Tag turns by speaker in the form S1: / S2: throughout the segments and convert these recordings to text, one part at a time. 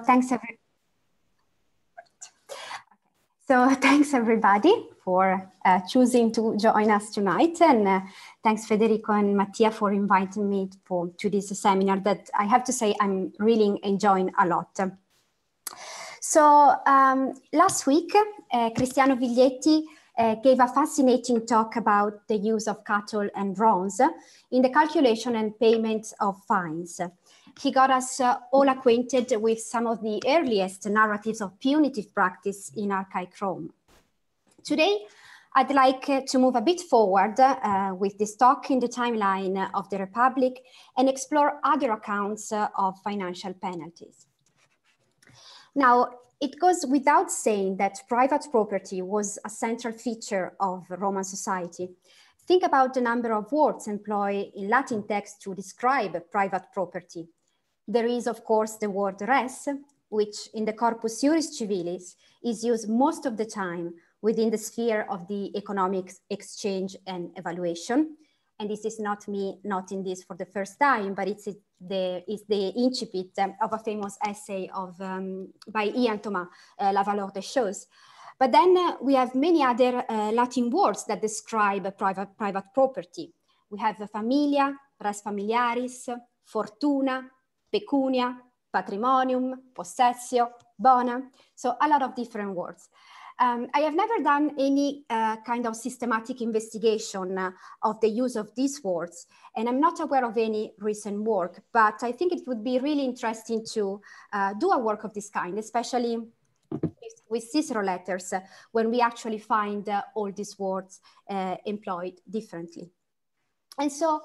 S1: Thanks, thanks everybody for choosing to join us tonight, and thanks Federico and Mattia for inviting me to this seminar that I have to say I'm really enjoying a lot. So last week, Cristiano Viglietti gave a fascinating talk about the use of cattle and drones in the calculation and payment of fines. He got us all acquainted with some of the earliest narratives of punitive practice in archaic Rome. Today, I'd like to move a bit forward with this talk in the timeline of the Republic and explore other accounts of financial penalties. Now, it goes without saying that private property was a central feature of Roman society. Think about the number of words employed in Latin texts to describe private property. There is, of course, the word res, which in the Corpus Juris Civilis is used most of the time within the sphere of the economic exchange and evaluation. And this is not me noting this for the first time, but it's the incipit of a famous essay of, by Ian Thomas, La Valeur des Choses. But then we have many other Latin words that describe private property. We have familia, res familiaris, fortuna, pecunia, patrimonium, possessio, bona. So a lot of different words. I have never done any kind of systematic investigation of the use of these words, and I'm not aware of any recent work, but I think it would be really interesting to do a work of this kind, especially with Cicero letters, when we actually find all these words employed differently. And so,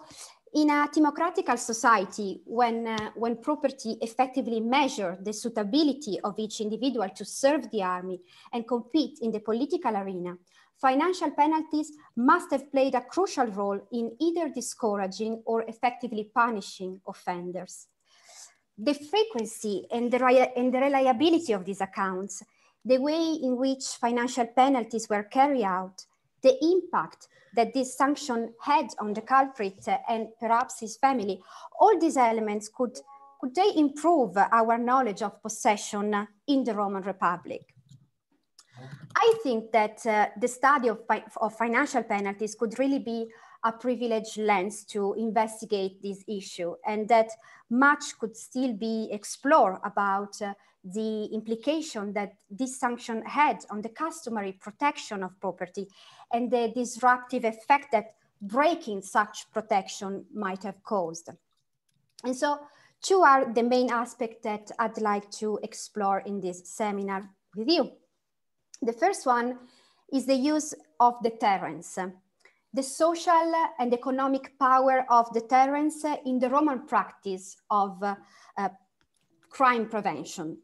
S1: in a democratical society, when property effectively measures the suitability of each individual to serve the army and compete in the political arena, financial penalties must have played a crucial role in either discouraging or effectively punishing offenders. The frequency and the reliability of these accounts, the way in which financial penalties were carried out, the impact that this sanction had on the culprit and perhaps his family, all these elements could they improve our knowledge of possession in the Roman Republic? I think that the study of financial penalties could really be a privileged lens to investigate this issue, and that much could still be explored about the implication that this sanction had on the customary protection of property and the disruptive effect that breaking such protection might have caused. And so two are the main aspects that I'd like to explore in this seminar with you. The first one is the use of deterrence, the social and economic power of deterrence in the Roman practice of crime prevention.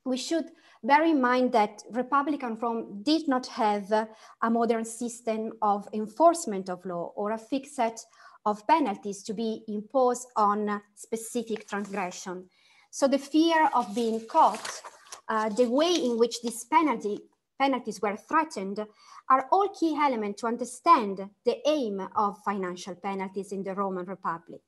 S1: We should bear in mind that Republican Rome did not have a modern system of enforcement of law or a fixed set of penalties to be imposed on specific transgression. So the fear of being caught, the way in which these penalties were threatened are all key elements to understand the aim of financial penalties in the Roman Republic.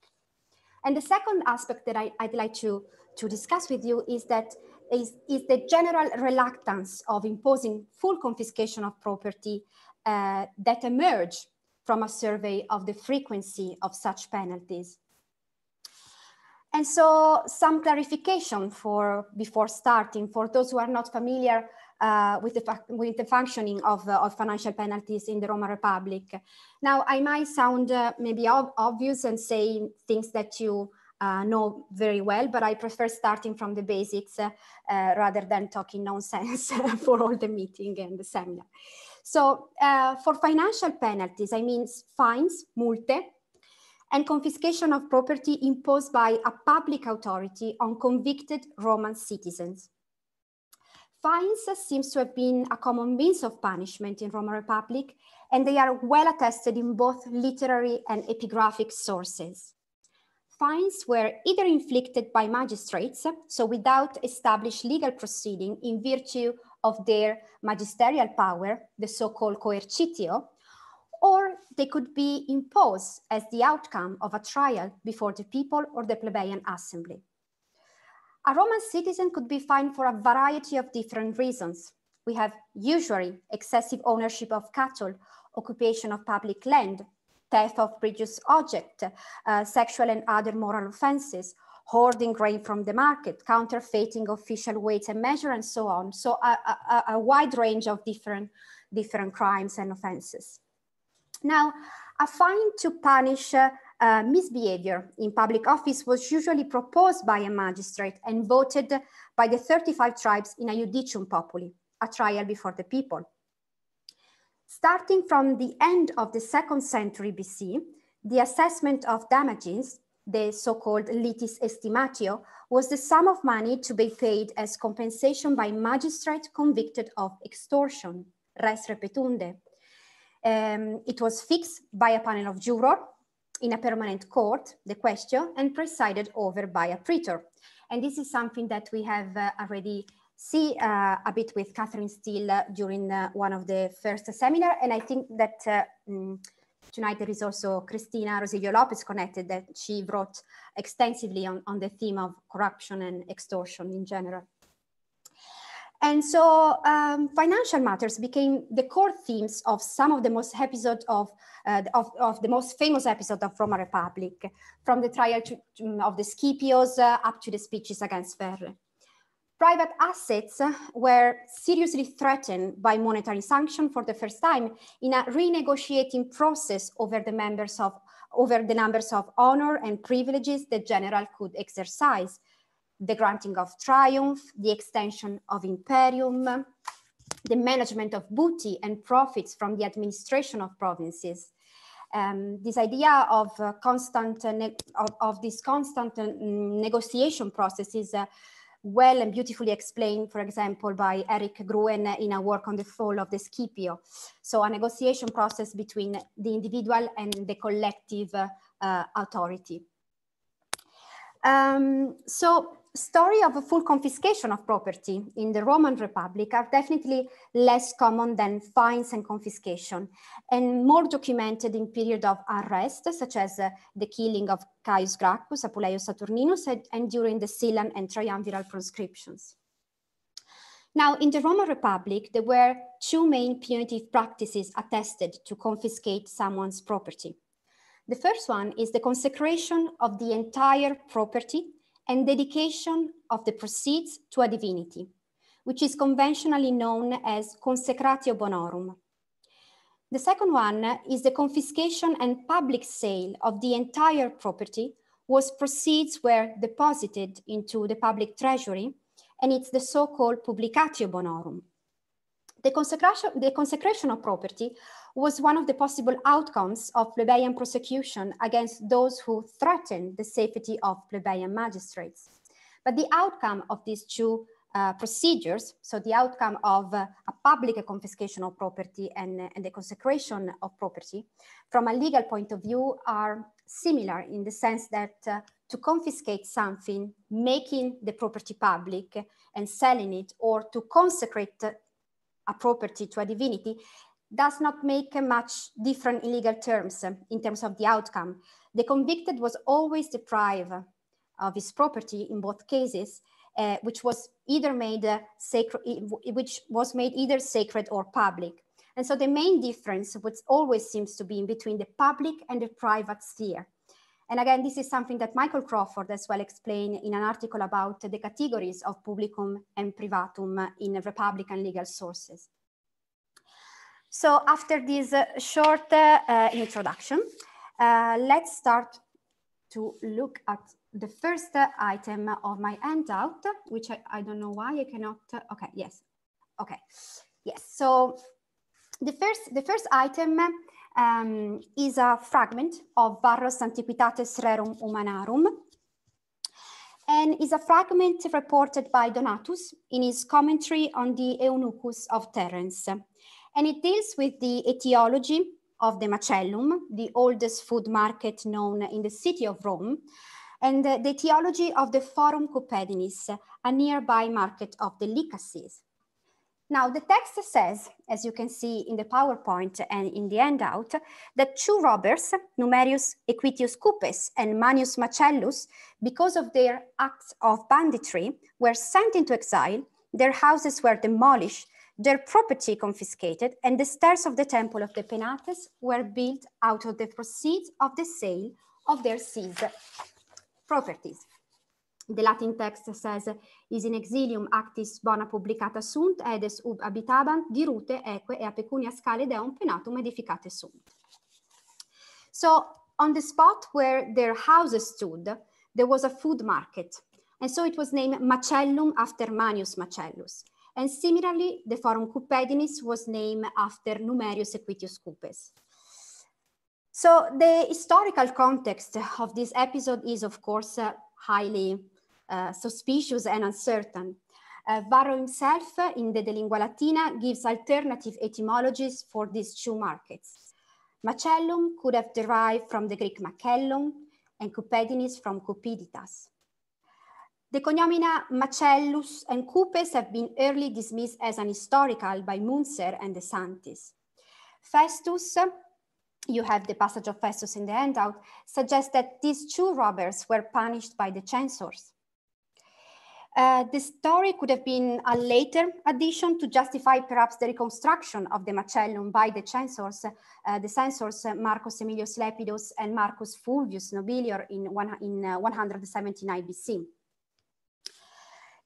S1: And the second aspect that I'd like to discuss with you is that is the general reluctance of imposing full confiscation of property that emerged from a survey of the frequency of such penalties. And so some clarification before starting for those who are not familiar with the functioning of financial penalties in the Roman Republic. Now, I might sound maybe obvious and say things that you know very well, but I prefer starting from the basics rather than talking nonsense for all the meeting and the seminar. So for financial penalties, I mean fines, multe, and confiscation of property imposed by a public authority on convicted Roman citizens. Fines seems to have been a common means of punishment in Roman Republic, and they are well attested in both literary and epigraphic sources. Fines were either inflicted by magistrates, so without established legal proceeding in virtue of their magisterial power, the so-called coercitio, or they could be imposed as the outcome of a trial before the people or the plebeian assembly. A Roman citizen could be fined for a variety of different reasons. We have usually excessive ownership of cattle, occupation of public land, theft of precious object, sexual and other moral offenses, hoarding grain from the market, counterfeiting official weights and measure, and so on. So a wide range of different crimes and offenses. Now, a fine to punish misbehavior in public office was usually proposed by a magistrate and voted by the 35 tribes in a judicium populi, a trial before the people. Starting from the end of the 2nd century BC, the assessment of damages, the so-called litis estimatio, was the sum of money to be paid as compensation by magistrate convicted of extortion, res repetunde. It was fixed by a panel of jurors in a permanent court, the question, and presided over by a praetor. And this is something that we have already seen a bit with Catherine Steele during one of the first seminars. And I think that tonight there is also Cristina Rosilio Lopez connected, that she wrote extensively on the theme of corruption and extortion in general. And so financial matters became the core themes of some of the most episodes of the most famous episode of Roman Republic, from the trial of the Scipios up to the speeches against Verre. Private assets were seriously threatened by monetary sanction for the first time in a renegotiating process over the numbers of honor and privileges the general could exercise. The granting of triumph, the extension of imperium, the management of booty and profits from the administration of provinces. This idea of this constant negotiation process is well and beautifully explained, for example, by Eric Gruen in a work on the fall of the Scipio. So a negotiation process between the individual and the collective authority. So story of a full confiscation of property in the Roman Republic are definitely less common than fines and confiscation, and more documented in period of arrest, such as the killing of Caius Gracchus, Apuleius Saturninus, and during the Silan and Triumviral proscriptions. Now, in the Roman Republic, there were two main punitive practices attested to confiscate someone's property. The first one is the consecration of the entire property and dedication of the proceeds to a divinity, which is conventionally known as consecratio bonorum. The second one is the confiscation and public sale of the entire property, whose proceeds were deposited into the public treasury, and it's the so-called publicatio bonorum. The consecration of property was one of the possible outcomes of plebeian prosecution against those who threatened the safety of plebeian magistrates. But the outcome of these two procedures, so the outcome of a public confiscation of property and the consecration of property, from a legal point of view, are similar in the sense that to confiscate something, making the property public and selling it, or to consecrate a property to a divinity, does not make much different in legal terms in terms of the outcome. The convicted was always deprived of his property in both cases, which was either made sacred, either sacred or public. And so the main difference, which always seems to be in between the public and the private sphere. And again, this is something that Michael Crawford as well explained in an article about the categories of publicum and privatum in Republican legal sources. So after this short introduction, let's start to look at the first item of my handout, which I don't know why I cannot, okay, yes, okay, yes. So the first item is a fragment of Varros Antiquitates Rerum Humanarum, and is a fragment reported by Donatus in his commentary on the Eunuchus of Terence. And it deals with the etiology of the Macellum, the oldest food market known in the city of Rome, and the etiology of the Forum Cupedinis, a nearby market of delicacies. Now, the text says, as you can see in the PowerPoint and in the handout, that two robbers, Numerius Equitius Cupes and Manius Macellus, because of their acts of banditry, were sent into exile, their houses were demolished, their property confiscated, and the stairs of the temple of the Penates were built out of the proceeds of the sale of their seized properties. The Latin text says, is in exilium actis bona publicata sunt, edes ub habitabant dirute eque e a pecunia scale deum penatum edificate sunt. So on the spot where their houses stood, there was a food market. And so it was named Macellum after Manius Macellus. And similarly, the Forum Cupedinis was named after Numerius Equitius Cupes. So the historical context of this episode is, of course, highly suspicious and uncertain. Varro himself, in the De Lingua Latina, gives alternative etymologies for these two markets. Macellum could have derived from the Greek macellum, and Cupedinis from cupiditas. The cognomina Macellus and Cupes have been early dismissed as unhistorical by Munzer and De Santis. Festus, you have the passage of Festus in the handout, suggests that these two robbers were punished by the censors. The story could have been a later addition to justify perhaps the reconstruction of the Macellum by the censors Marcus Aemilius Lepidus and Marcus Fulvius Nobilior in 179 BC.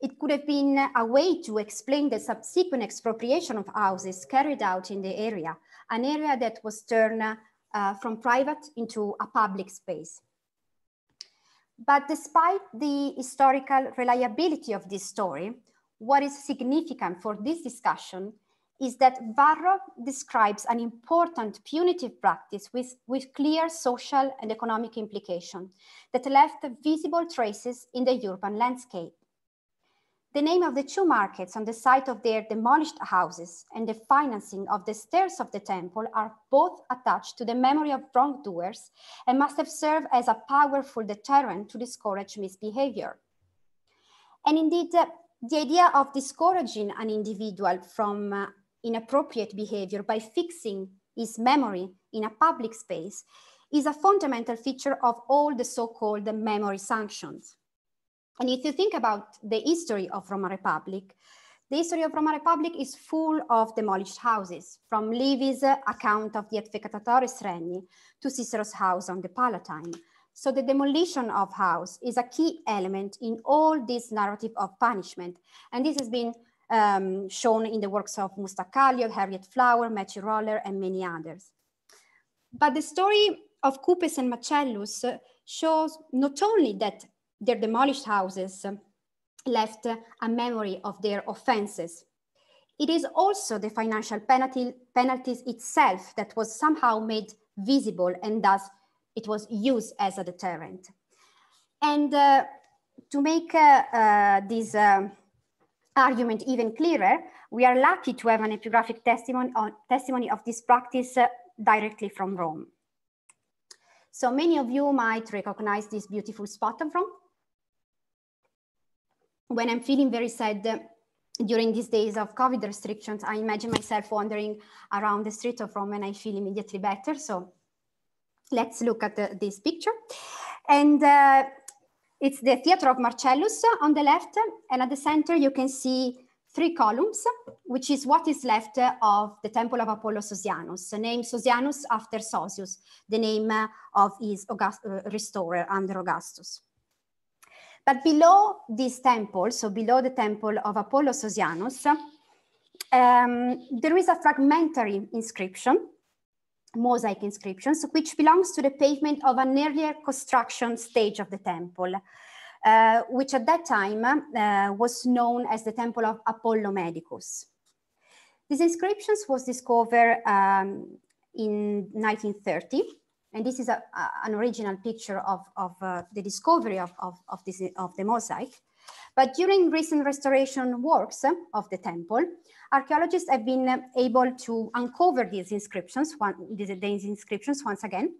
S1: It could have been a way to explain the subsequent expropriation of houses carried out in the area, an area that was turned from private into a public space. But despite the historical reliability of this story, what is significant for this discussion is that Varro describes an important punitive practice with clear social and economic implication that left visible traces in the urban landscape. The name of the two markets on the site of their demolished houses and the financing of the stairs of the temple are both attached to the memory of wrongdoers and must have served as a powerful deterrent to discourage misbehavior. And indeed, the idea of discouraging an individual from inappropriate behavior by fixing his memory in a public space is a fundamental feature of all the so-called memory sanctions. And if you think about the history of Roman Republic, the history of Roman Republic is full of demolished houses, from Livy's account of the Advocatatoris Regni to Cicero's house on the Palatine. So the demolition of house is a key element in all this narrative of punishment. And this has been shown in the works of Mustacalio, Harriet Flower, Matthew Roller, and many others. But the story of Cupes and Macellus shows not only that their demolished houses left a memory of their offenses. It is also the financial penalties itself that was somehow made visible, and thus it was used as a deterrent. And to make this argument even clearer, we are lucky to have an epigraphic testimony of this practice directly from Rome. So many of you might recognize this beautiful spot of Rome. When I'm feeling very sad during these days of COVID restrictions, I imagine myself wandering around the street of Rome and I feel immediately better. So let's look at this picture. And it's the Theatre of Marcellus on the left. And at the center, you can see 3 columns, which is what is left of the temple of Apollo Sosianus, named Sosianus after Sosius, the name of his restorer under Augustus. But below this temple, so below the temple of Apollo Sosianus, there is a fragmentary inscription, mosaic inscriptions, which belongs to the pavement of an earlier construction stage of the temple, which at that time was known as the temple of Apollo Medicus. These inscriptions was discovered in 1930. And this is an original picture of the discovery of the mosaic. But during recent restoration works of the temple, archaeologists have been able to uncover these inscriptions once again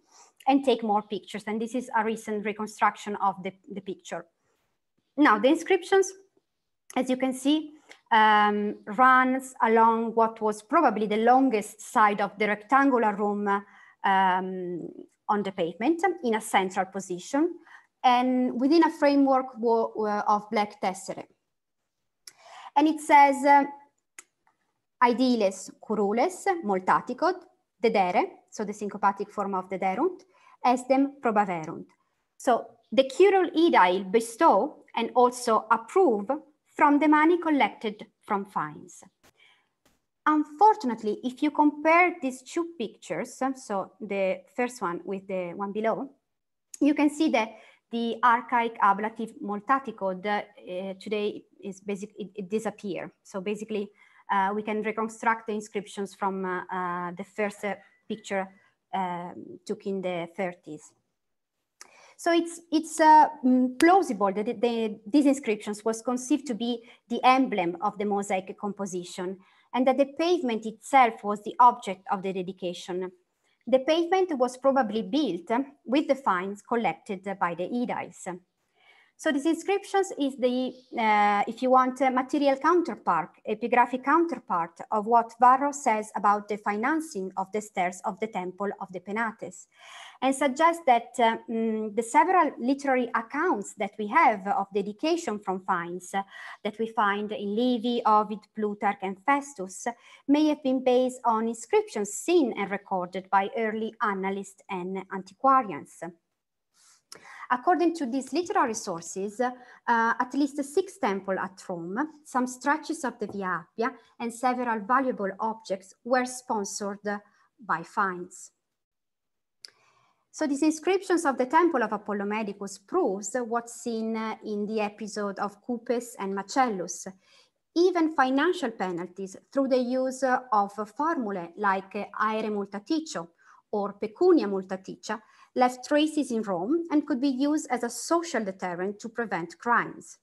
S1: and take more pictures. And this is a recent reconstruction of the picture. Now, the inscriptions, as you can see, runs along what was probably the longest side of the rectangular room on the pavement in a central position and within a framework of black tesserae. And it says, Aidiles curules multaticod, dedere, so the syncopatic form of dederunt, estem probaverunt. So the curule edile bestow and also approve from the money collected from fines. Unfortunately, if you compare these two pictures, so the first one with the one below, you can see that the archaic ablative multaticode today is basically, it disappeared. So basically, we can reconstruct the inscriptions from the first picture took in the 30s. So it's plausible that these inscriptions was conceived to be the emblem of the mosaic composition and that the pavement itself was the object of the dedication. The pavement was probably built with the fines collected by the ediles. So these inscriptions is the, if you want, a material counterpart, epigraphic counterpart of what Varro says about the financing of the stairs of the temple of the Penates, and suggests that the several literary accounts that we have of dedication from fines that we find in Livy, Ovid, Plutarch, and Festus may have been based on inscriptions seen and recorded by early annalists and antiquarians. According to these literary sources, at least 6 temples at Rome, some stretches of the Via Appia, and several valuable objects were sponsored by fines. So these inscriptions of the temple of Apollo Medicus proves what's seen in the episode of Cupes and Macellus. Even financial penalties through the use of formulae like aere multaticio or pecunia multaticia left traces in Rome and could be used as a social deterrent to prevent crimes.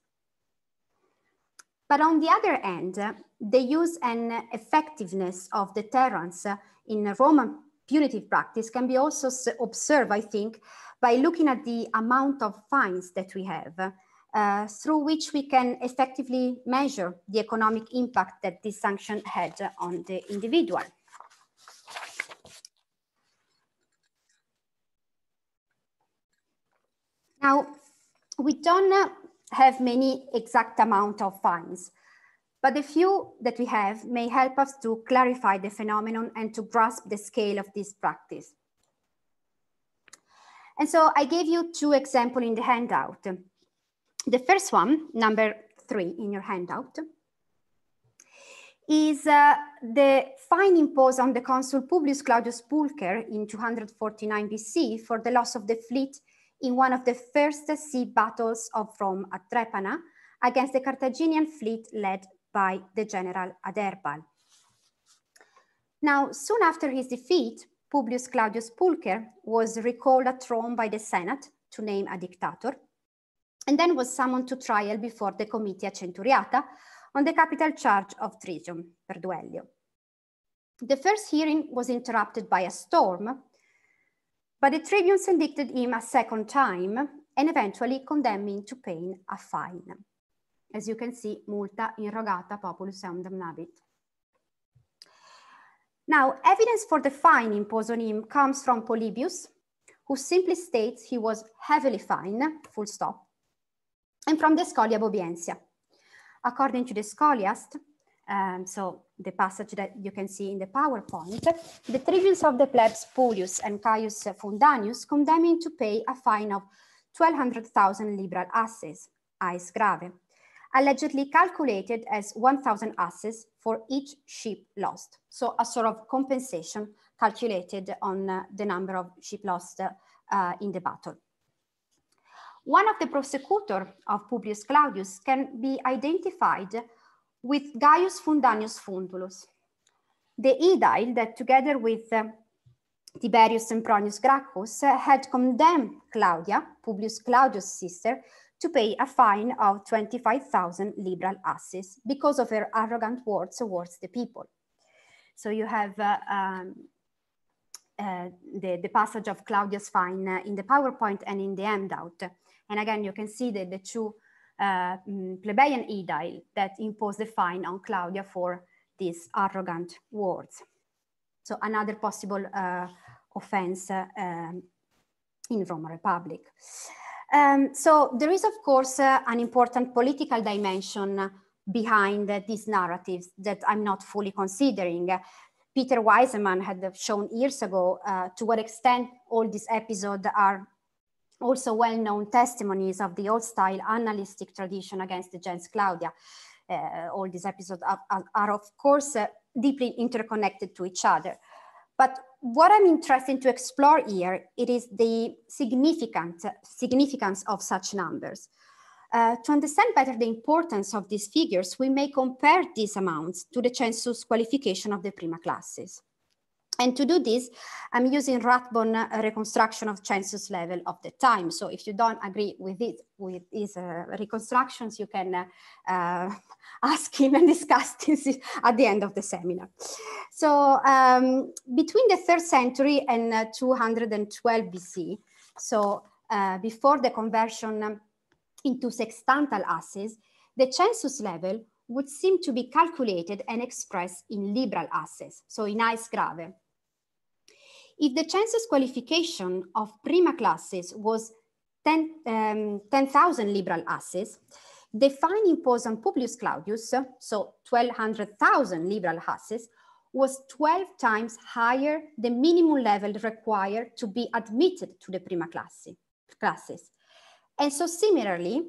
S1: But on the other hand, the use and effectiveness of deterrence in Roman punitive practice can be also observed, I think, by looking at the amount of fines that we have, through which we can effectively measure the economic impact that this sanction had on the individual. Now, we don't have many exact amount of fines, but the few that we have may help us to clarify the phenomenon and to grasp the scale of this practice. And so I gave you 2 examples in the handout. The first one, number 3 in your handout, is the fine imposed on the consul Publius Claudius Pulcher in 249 BC for the loss of the fleet in one of the first sea battles of Rome at Drepana against the Carthaginian fleet led by the general Aderbal. Now, soon after his defeat, Publius Claudius Pulcher was recalled at Rome by the Senate to name a dictator, and then was summoned to trial before the Comitia Centuriata on the capital charge of treason per duello. The first hearing was interrupted by a storm, but the tribunes indicted him a second time and eventually condemned him to pay a fine. As you can see, multa irrogata populus eum damnabit. Now, evidence for the fine imposed on him comes from Polybius, who simply states he was heavily fined, full stop, and from the Scholia Bobiensia. According to the Scholiast, so the passage that you can see in the PowerPoint, the tribunes of the plebs Publius and Caius Fundanius condemned him to pay a fine of 1,200,000 liberal asses, ais grave, allegedly calculated as 1,000 asses for each ship lost. So a sort of compensation calculated on the number of ship lost in the battle. One of the prosecutors of Publius Claudius can be identified with Gaius Fundanius Fundulus, the edile that together with Tiberius Sempronius Gracchus had condemned Claudia, Publius Claudius' sister, to pay a fine of 25,000 liberal asses because of her arrogant words towards the people. So you have the passage of Claudia's fine in the PowerPoint and in the handout. And again, you can see that the 2 plebeian edile that imposed a fine on Claudia for these arrogant words. So another possible offense in Roman Republic. So there is, of course, an important political dimension behind these narratives that I'm not fully considering. Peter Wiseman had shown years ago to what extent all these episodes are also well-known testimonies of the old-style annalistic tradition against the gens Claudia. All these episodes are of course, deeply interconnected to each other. But what I'm interested to explore here, it is the significance of such numbers. To understand better the importance of these figures, we may compare these amounts to the census qualification of the prima classes. And to do this, I'm using Rathbone reconstruction of census level of the time. So if you don't agree with it, with these reconstructions, you can ask him and discuss this at the end of the seminar. So between the 3rd century and 212 BC, so before the conversion into sextantal asses, the census level would seem to be calculated and expressed in liberal asses, so in ice grave. If the census qualification of prima classes was 10,000 liberal asses, the fine imposed on Publius Claudius, so 1,200,000 liberal asses, was 12 times higher the minimum level required to be admitted to the prima classes. And so similarly,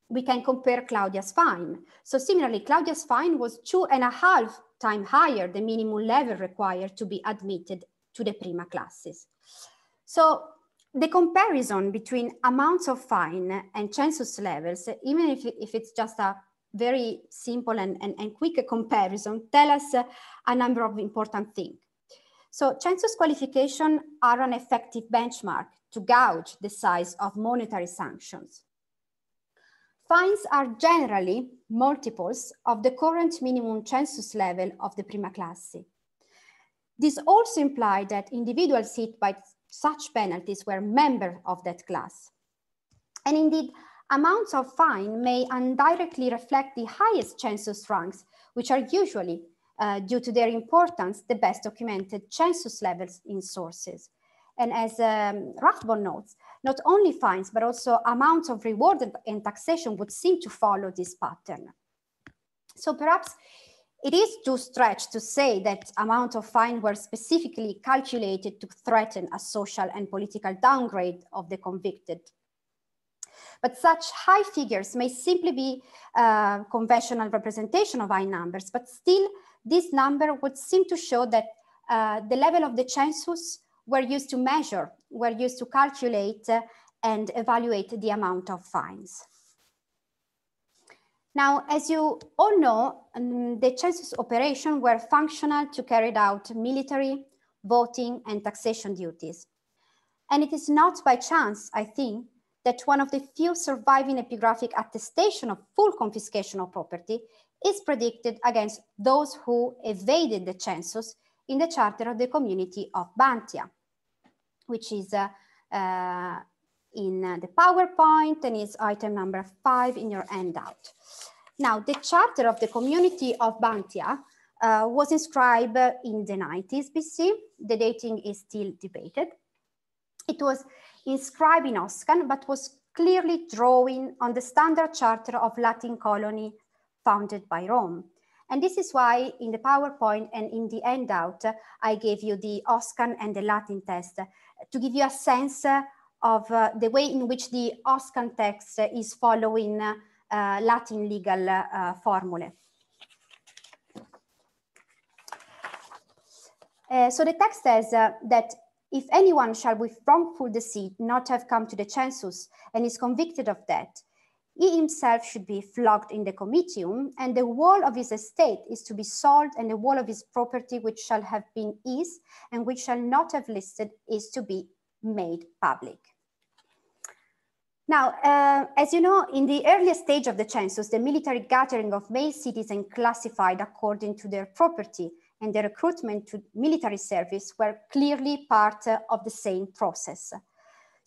S1: we can compare Claudia's fine. So similarly, Claudia's fine was 2.5 times higher the minimum level required to be admitted to the prima classes. So the comparison between amounts of fine and census levels, even if it's just a very simple and quick comparison, tell us a number of important things. So census qualification are an effective benchmark to gauge the size of monetary sanctions. Fines are generally multiples of the current minimum census level of the prima classe. This also implied that individuals hit by such penalties were members of that class. And indeed, amounts of fine may indirectly reflect the highest census ranks, which are usually, due to their importance, the best documented census levels in sources. And as Rathbone notes, not only fines, but also amounts of reward and taxation would seem to follow this pattern. So perhaps it is too stretched to say that amounts of fine were specifically calculated to threaten a social and political downgrade of the convicted. But such high figures may simply be conventional representation of high numbers, but still this number would seem to show that the level of the census were used to measure, were used to calculate and evaluate the amount of fines. Now, as you all know, the census operations were functional to carry out military, voting, and taxation duties. And it is not by chance, I think, that one of the few surviving epigraphic attestations of full confiscation of property is predicted against those who evaded the census in the charter of the community of Bantia, which is in the PowerPoint and is item number 5 in your handout. Now, the charter of the community of Bantia was inscribed in the 90s BC. The dating is still debated. It was inscribed in Oscan, but was clearly drawing on the standard charter of Latin colony founded by Rome. And this is why in the PowerPoint and in the handout, I gave you the Oscan and the Latin text to give you a sense of the way in which the Oscan text is following Latin legal formulae. So the text says that if anyone shall with wrongful deceit not have come to the census and is convicted of that, he himself should be flogged in the comitium, and the whole of his estate is to be sold, and the whole of his property which shall have been his and which shall not have listed is to be made public. Now, as you know, in the earliest stage of the census, the military gathering of male citizens classified according to their property and the recruitment to military service were clearly part of the same process.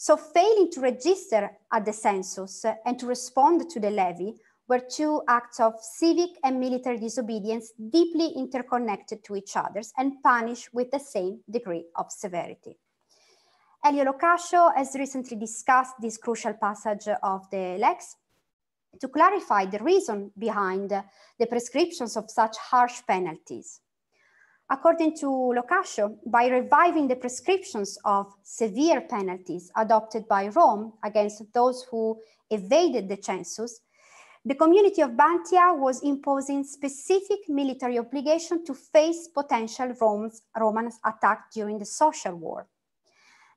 S1: So failing to register at the census and to respond to the levy were two acts of civic and military disobedience deeply interconnected to each other and punished with the same degree of severity. Elio Locascio has recently discussed this crucial passage of the Lex to clarify the reason behind the prescriptions of such harsh penalties. According to Locascio, by reviving the prescriptions of severe penalties adopted by Rome against those who evaded the census, the community of Bantia was imposing specific military obligation to face potential Roman attack during the social war.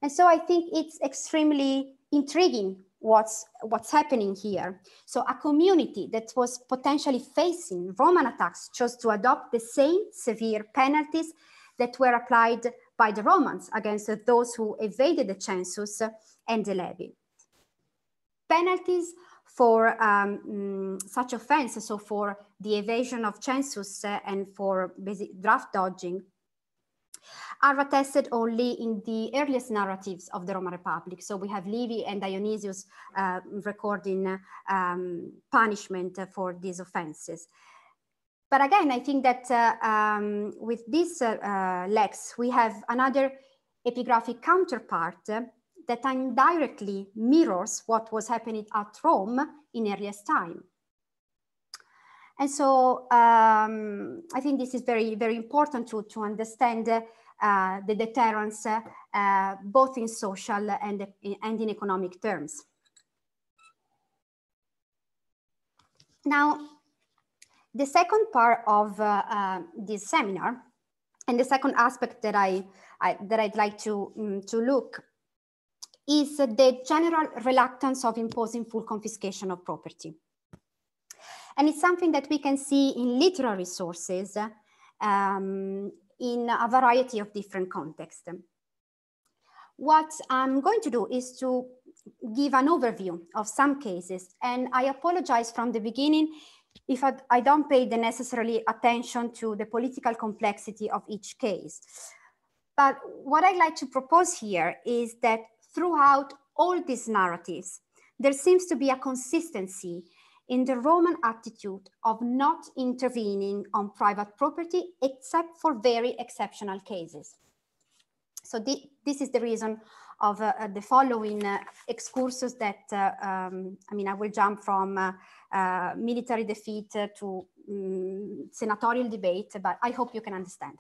S1: And so I think it's extremely intriguing what's happening here. So a community that was potentially facing Roman attacks chose to adopt the same severe penalties that were applied by the Romans against those who evaded the census and the levy. Penalties for such offenses, so for the evasion of census and for basic draft dodging, are attested only in the earliest narratives of the Roman Republic. So we have Livy and Dionysius recording punishment for these offenses. But again, I think that with this lex, we have another epigraphic counterpart that indirectly mirrors what was happening at Rome in earliest time. And so I think this is very, very important to understand the deterrence both in social and in economic terms. Now, the second part of this seminar, and the second aspect that I'd like to look, is the general reluctance of imposing full confiscation of property. And it's something that we can see in literary sources in a variety of different contexts. What I'm going to do is to give an overview of some cases, and I apologize from the beginning if I don't pay the necessary attention to the political complexity of each case. But what I'd like to propose here is that throughout all these narratives, there seems to be a consistency in the Roman attitude of not intervening on private property except for very exceptional cases. So this is the reason of the following excursus that, I mean, I will jump from military defeat to senatorial debate, but I hope you can understand.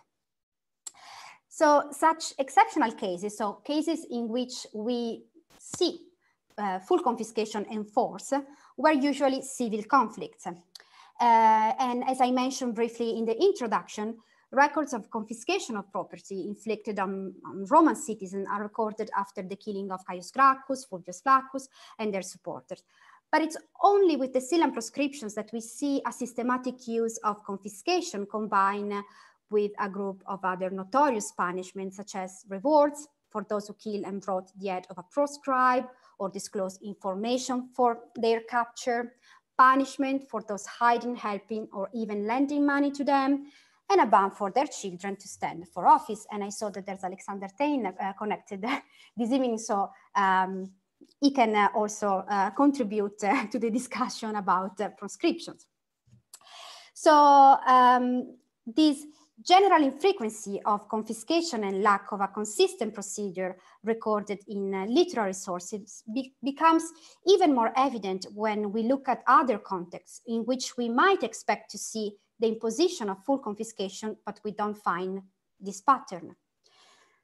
S1: So such exceptional cases, so cases in which we see full confiscation enforced, were usually civil conflicts. And as I mentioned briefly in the introduction, records of confiscation of property inflicted on Roman citizens are recorded after the killing of Caius Gracchus, Fulvius Flaccus, and their supporters. But it's only with the Sylan proscriptions that we see a systematic use of confiscation combined with a group of other notorious punishments, such as rewards for those who kill and brought the head of a proscribe or disclose information for their capture, punishment for those hiding, helping, or even lending money to them, and a ban for their children to stand for office. And I saw that there's Alexander Tain connected this evening, so he can also contribute to the discussion about proscriptions. So this general infrequency of confiscation and lack of a consistent procedure recorded in literary sources becomes even more evident when we look at other contexts in which we might expect to see the imposition of full confiscation, but we don't find this pattern.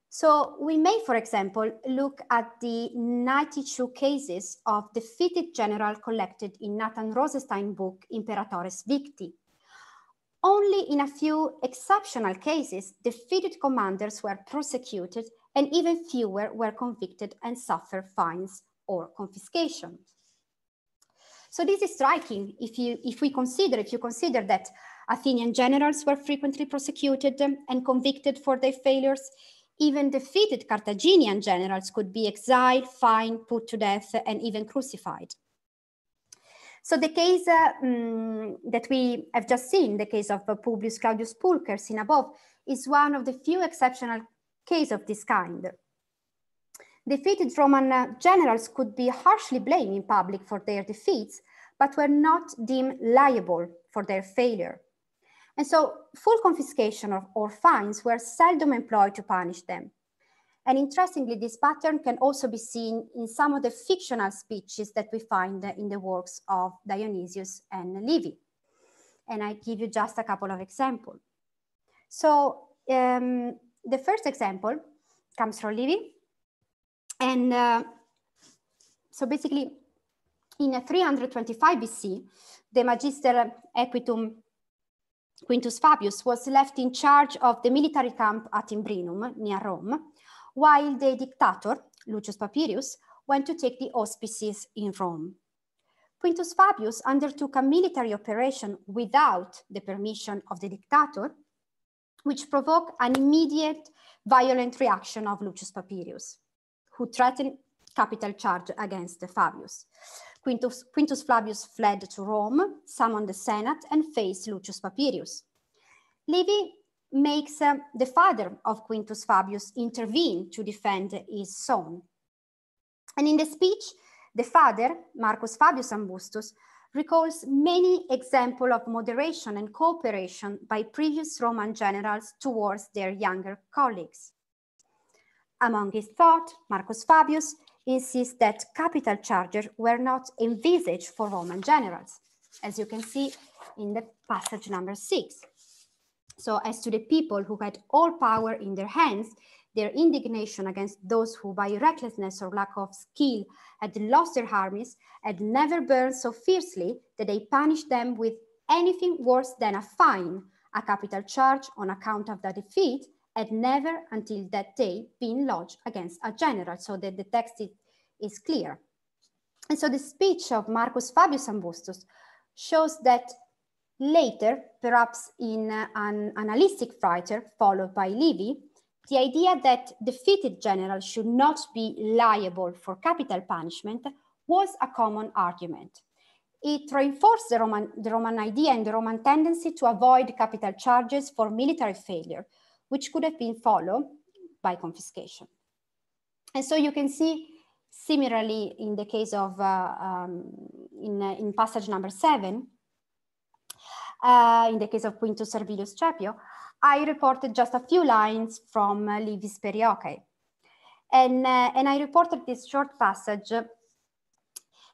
S1: So we may, for example, look at the 92 cases of defeated general collected in Nathan Rosenstein's book, Imperatores Victi. Only in a few exceptional cases, defeated commanders were prosecuted, and even fewer were convicted and suffered fines or confiscation. So this is striking if you consider that Athenian generals were frequently prosecuted and convicted for their failures. Even defeated Carthaginian generals could be exiled, fined, put to death, and even crucified. So the case that we have just seen, the case of Publius Claudius Pulcher, seen above, is one of the few exceptional cases of this kind. Defeated Roman generals could be harshly blamed in public for their defeats, but were not deemed liable for their failure. And so full confiscation or fines were seldom employed to punish them. And interestingly, this pattern can also be seen in some of the fictional speeches that we find in the works of Dionysius and Livy. And I give you just a couple of examples. So the first example comes from Livy. And so basically, in 325 BC, the Magister Equitum Quintus Fabius was left in charge of the military camp at Imbrinum, near Rome, while the dictator, Lucius Papirius, went to take the auspices in Rome. Quintus Fabius undertook a military operation without the permission of the dictator, which provoked an immediate violent reaction of Lucius Papirius, who threatened capital charge against Fabius. Quintus Flavius fled to Rome, summoned the Senate, and faced Lucius Papirius. Livy makes the father of Quintus Fabius intervene to defend his son. And in the speech, the father, Marcus Fabius Ambustus, recalls many examples of moderation and cooperation by previous Roman generals towards their younger colleagues. Among his thought, Marcus Fabius insists that capital charges were not envisaged for Roman generals, as you can see in the passage number 6. So as to the people who had all power in their hands, their indignation against those who by recklessness or lack of skill had lost their armies had never burned so fiercely that they punished them with anything worse than a fine. A capital charge on account of the defeat had never until that day been lodged against a general, so that the text is clear. And so the speech of Marcus Fabius Ambustus shows that later, perhaps in an analytic writer followed by Livy, the idea that defeated generals should not be liable for capital punishment was a common argument. It reinforced the Roman idea and the Roman tendency to avoid capital charges for military failure, which could have been followed by confiscation. And so you can see, similarly, in the case of, in passage number 7, in the case of Quintus Servilius Caepio, I reported just a few lines from Livy's Perioece. And I reported this short passage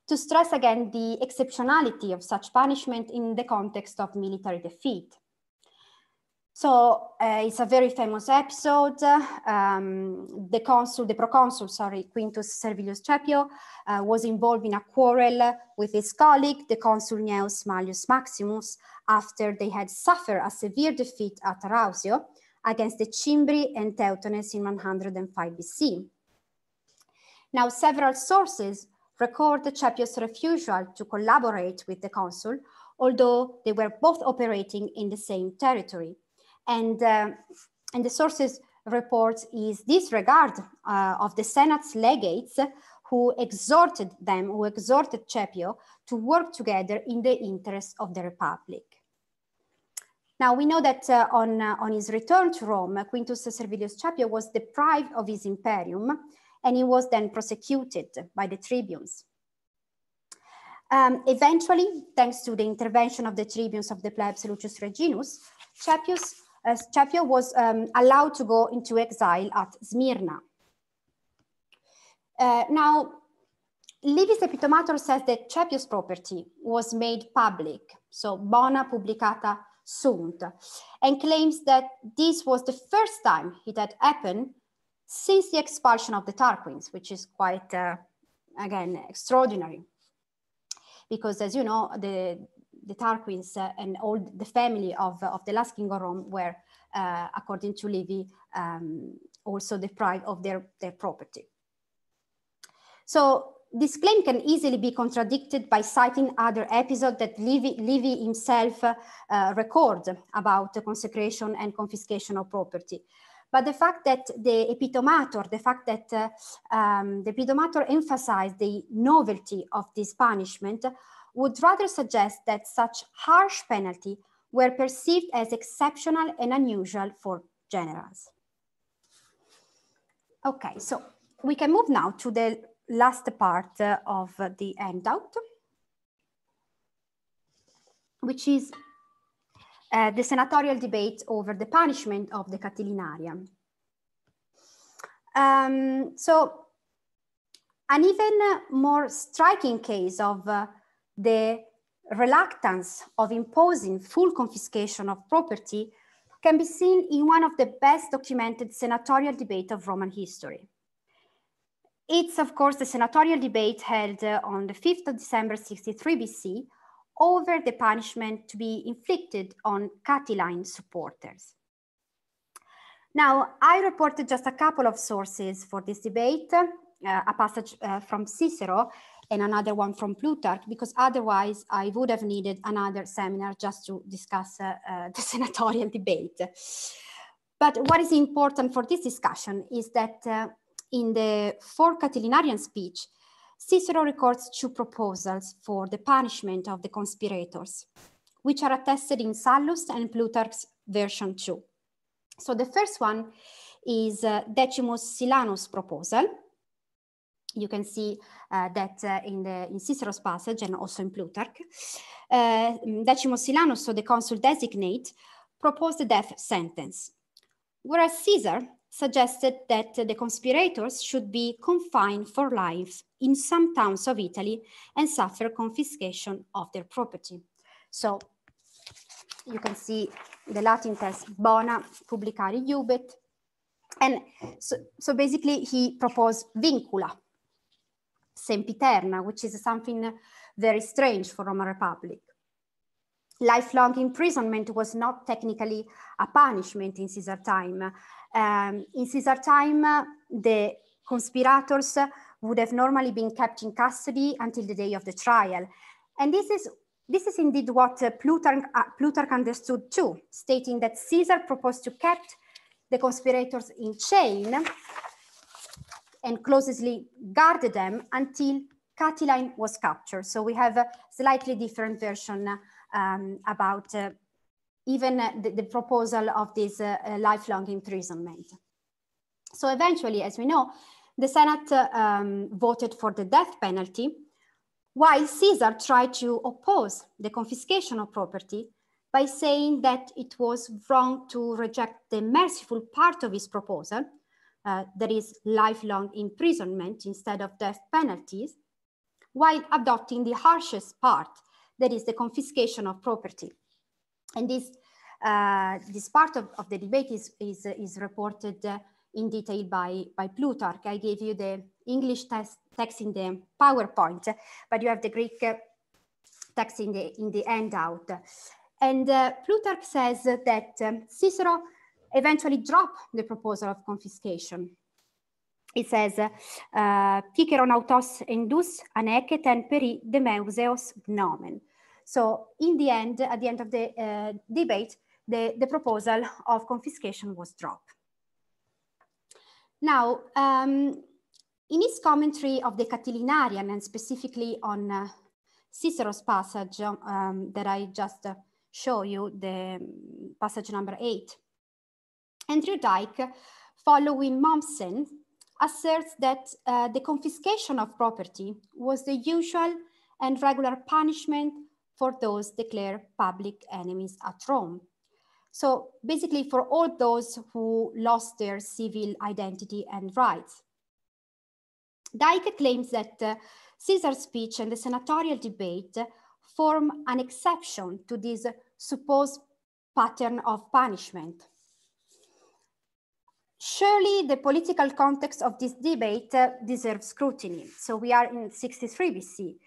S1: to stress again the exceptionality of such punishment in the context of military defeat. So it's a very famous episode. The proconsul, Quintus Servilius Caepio, was involved in a quarrel with his colleague, the consul Gnaeus Mallius Maximus, after they had suffered a severe defeat at Arausio against the Cimbri and Teutones in 105 BC. Now, several sources record Caepio's refusal to collaborate with the consul, although they were both operating in the same territory. And the sources report his disregard of the Senate's legates who exhorted Caepio to work together in the interest of the Republic. Now we know that on his return to Rome, Quintus Servilius Caepio was deprived of his imperium, and he was then prosecuted by the tribunes. Eventually, thanks to the intervention of the tribunes of the plebs Lucius Reginus, Caepio was allowed to go into exile at Smyrna. Now, Livy's Epitomator says that Caepio's property was made public, so bona publicata sunt, and claims that this was the first time it had happened since the expulsion of the Tarquins, which is quite, again, extraordinary. Because as you know, the Tarquins and all the family of the last king of Rome were, according to Livy, also deprived of their property. So this claim can easily be contradicted by citing other episodes that Livy himself records about the consecration and confiscation of property. But the fact that the Epitomator emphasized the novelty of this punishment would rather suggest that such harsh penalties were perceived as exceptional and unusual for generals. Okay, so we can move now to the last part of the handout, which is the senatorial debate over the punishment of the Catilinarian. So an even more striking case of the reluctance of imposing full confiscation of property can be seen in one of the best documented senatorial debates of Roman history. It's, of course, the senatorial debate held on the 5th of December 63 BC over the punishment to be inflicted on Catiline supporters. Now, I reported just a couple of sources for this debate, a passage from Cicero and another one from Plutarch, because otherwise I would have needed another seminar just to discuss the senatorial debate. But what is important for this discussion is that in the 4 Catilinarian speech, Cicero records 2 proposals for the punishment of the conspirators, which are attested in Sallust and Plutarch's version 2. So the first one is Decimus Silanus' proposal. You can see that in Cicero's passage and also in Plutarch. Decimus Silanus, so the consul designate, proposed the death sentence, whereas Caesar suggested that the conspirators should be confined for life in some towns of Italy and suffer confiscation of their property. So you can see the Latin text, bona publicari iubet. And so basically he proposed vincula, sempiterna, which is something very strange for Roman Republic. Lifelong imprisonment was not technically a punishment in Caesar time. In Caesar time, the conspirators would have normally been kept in custody until the day of the trial. And this is indeed what Plutarch understood too, stating that Caesar proposed to keep the conspirators in chain and closely guarded them until Catiline was captured. So we have a slightly different version about even the proposal of this lifelong imprisonment. So eventually, as we know, the Senate voted for the death penalty, while Caesar tried to oppose the confiscation of property by saying that it was wrong to reject the merciful part of his proposal, that is lifelong imprisonment instead of death penalties, while adopting the harshest part, that is the confiscation of property. And this part of the debate is reported in detail by Plutarch. I gave you the English text in the PowerPoint, but you have the Greek text in the handout. And Plutarch says that Cicero eventually dropped the proposal of confiscation. It says, "Piceron autos endus aneceten peri demeuseos gnomen." So in the end, at the end of the debate, the proposal of confiscation was dropped. Now, in his commentary of the Catilinarian, and specifically on Cicero's passage that I just show you, the passage number 8, Andrew Dyke, following Mommsen, asserts that the confiscation of property was the usual and regular punishment for those declared public enemies at Rome. So basically for all those who lost their civil identity and rights. Dyke claims that Caesar's speech and the senatorial debate form an exception to this supposed pattern of punishment. Surely the political context of this debate deserves scrutiny. So we are in 63 BC.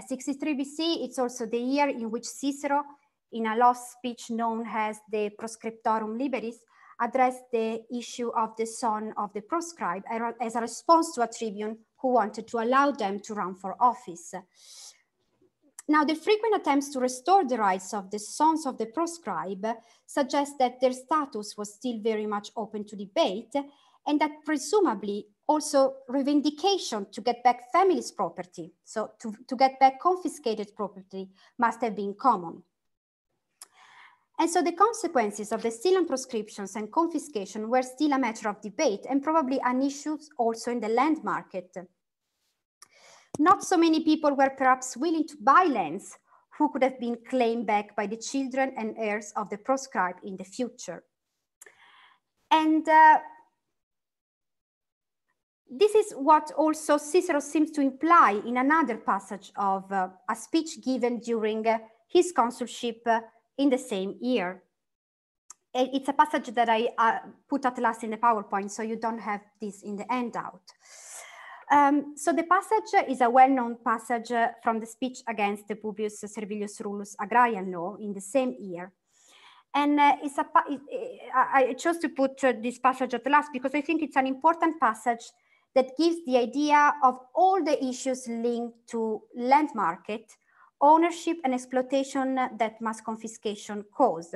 S1: 63 BC, it's also the year in which Cicero, in a lost speech known as the Proscriptorum Liberis, addressed the issue of the son of the proscribed as a response to a tribune who wanted to allow them to run for office. Now, the frequent attempts to restore the rights of the sons of the proscribed suggest that their status was still very much open to debate, and that presumably also revindication to get back family's property, so to get back confiscated property, must have been common. And so the consequences of the Stylian proscriptions and confiscation were still a matter of debate and probably an issue also in the land market. Not so many people were perhaps willing to buy lands who could have been claimed back by the children and heirs of the proscribed in the future. And this is what also Cicero seems to imply in another passage of a speech given during his consulship in the same year. It's a passage that I put at last in the PowerPoint, so you don't have this in the handout. So the passage is a well-known passage from the speech against the Publius Servilius Rullus agrarian law in the same year. And I chose to put this passage at last because I think it's an important passage that gives the idea of all the issues linked to land market, ownership and exploitation that mass confiscation caused.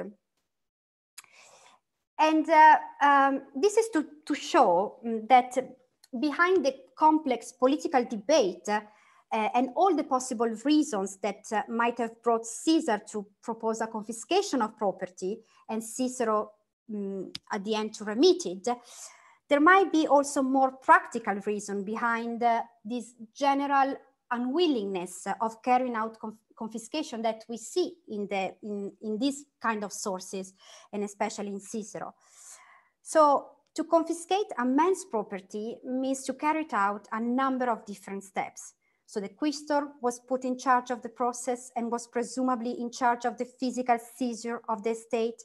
S1: And this is to show that behind the complex political debate and all the possible reasons that might have brought Caesar to propose a confiscation of property and Cicero at the end to remit it, there might be also more practical reason behind this general unwillingness of carrying out confiscation that we see in these kind of sources, and especially in Cicero. So to confiscate a man's property means to carry it out a number of different steps. So the quaestor was put in charge of the process and was presumably in charge of the physical seizure of the estate.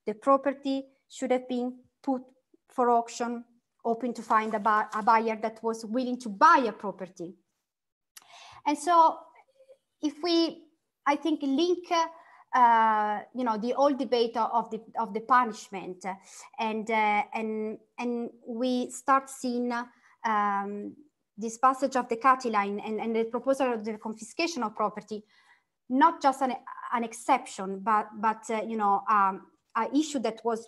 S1: The property should have been put for auction, hoping to find a buyer that was willing to buy a property. And so if we, I think, link the old debate of the punishment, and we start seeing this passage of the Catiline and the proposal of the confiscation of property, not just an exception, but an issue that was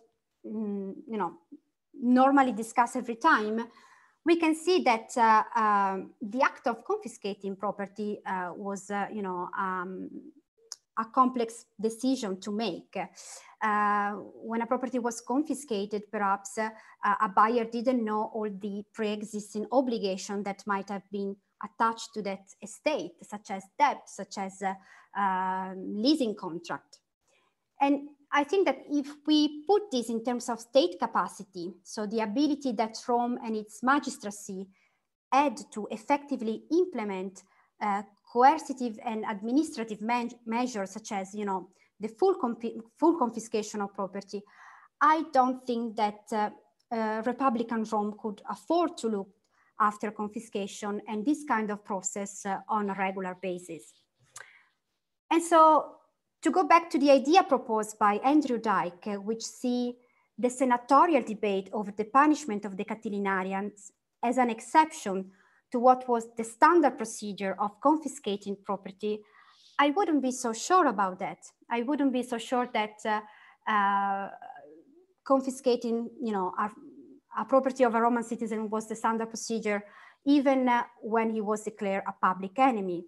S1: normally discussed every time. We can see that the act of confiscating property was, a complex decision to make. When a property was confiscated, perhaps a buyer didn't know all the pre-existing obligations that might have been attached to that estate, such as debt, such as leasing contract. And I think that if we put this in terms of state capacity, so the ability that Rome and its magistracy had to effectively implement coercive and administrative measures, such as the full confiscation of property, I don't think that Republican Rome could afford to look after confiscation and this kind of process on a regular basis. And so, to go back to the idea proposed by Andrew Dyke, which see the senatorial debate over the punishment of the Catilinarians as an exception to what was the standard procedure of confiscating property, I wouldn't be so sure about that. I wouldn't be so sure that confiscating, a property of a Roman citizen was the standard procedure, even when he was declared a public enemy.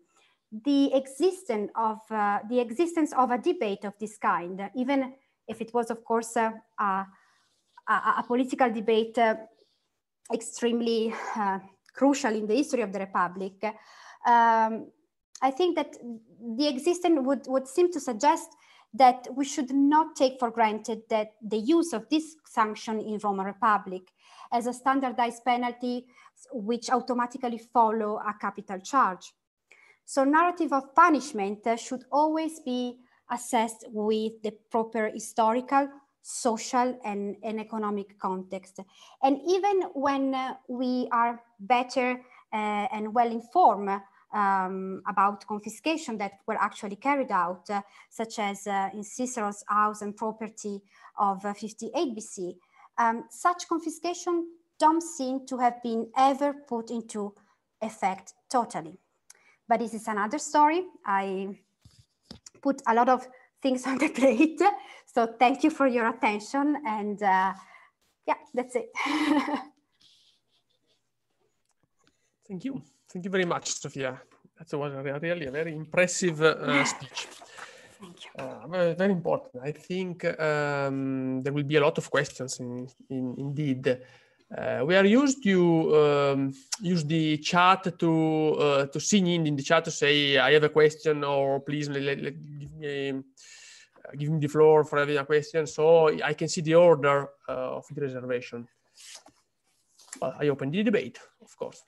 S1: The existence of a debate of this kind, even if it was, of course, a political debate extremely crucial in the history of the Republic, I think that the existence would seem to suggest that we should not take for granted that the use of this sanction in Roman Republic as a standardized penalty which automatically follow a capital charge. So narrative of punishment should always be assessed with the proper historical, social, and economic context. And even when we are better and well informed about confiscation that were actually carried out, such as in Cicero's house and property of 58 BC, such confiscation don't seem to have been ever put into effect totally. But this is another story. I put a lot of things on the plate. So thank you for your attention. And yeah, that's it.
S2: Thank you. Thank you very much, Sofia. That was really a very impressive speech.
S1: Thank you.
S2: Very, very important. I think there will be a lot of questions indeed. We are used to use the chat to sing in the chat to say, I have a question, or please give me the floor for having a question. So I can see the order of the reservation. But I open the debate, of course.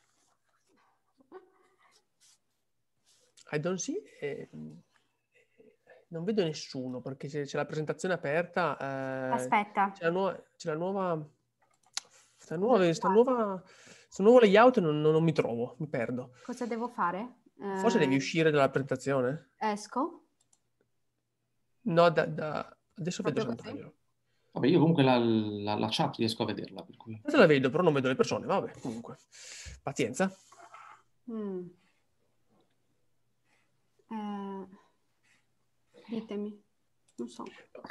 S2: I don't see... non vedo nessuno perché c'è la presentazione aperta.
S1: Aspetta.
S2: C'è la nuova... Sta nuovo layout non mi trovo, mi perdo.
S1: Cosa devo fare?
S2: Forse devi uscire dalla presentazione?
S1: Esco?
S2: No, adesso vedo
S1: Proprio
S2: Sant'Angelo.
S3: Vabbè, io comunque la chat riesco a vederla. Per cui...
S2: Io la vedo, però non vedo le persone. Vabbè, comunque. Pazienza.
S1: Ditemi. Non so.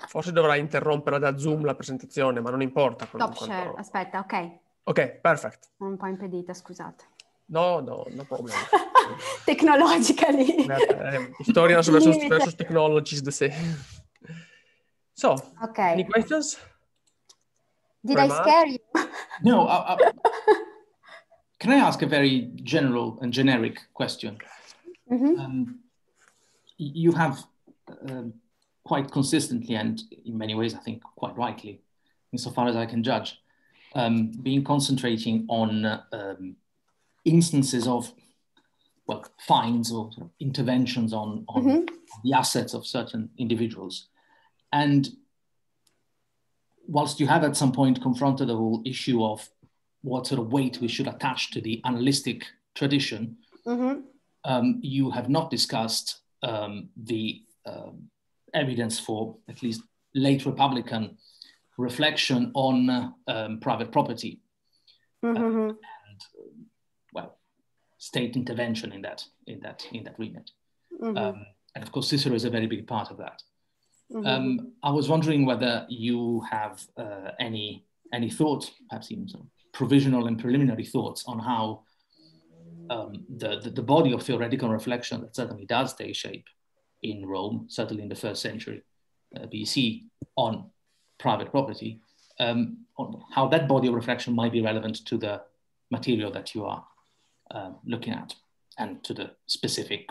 S2: Forse dovrai interrompere da Zoom la presentazione, ma non importa.
S1: Stop share. Aspetta, ok.
S2: Ok, perfect.
S1: Sono un po' impedita, scusate.
S2: No problem.
S1: Technologically.
S2: Historians versus technologies, the same. So,
S1: okay.
S2: Any questions?
S1: Did I scare you?
S3: No. Can I ask a very general and generic question? You have quite consistently, and in many ways, I think quite rightly, insofar as I can judge, been concentrating on instances of, well, fines or sort of interventions on the assets of certain individuals. And whilst you have at some point confronted the whole issue of what sort of weight we should attach to the analytic tradition, you have not discussed the evidence for at least late Republican reflection on private property and well, state intervention in that remit. And of course, Cicero is a very big part of that. I was wondering whether you have any thoughts, perhaps even sort of provisional and preliminary thoughts on how the body of theoretical reflection that certainly does take shape in Rome, certainly in the 1st century BC, on private property, on how that body of reflection might be relevant to the material that you are looking at and to the specific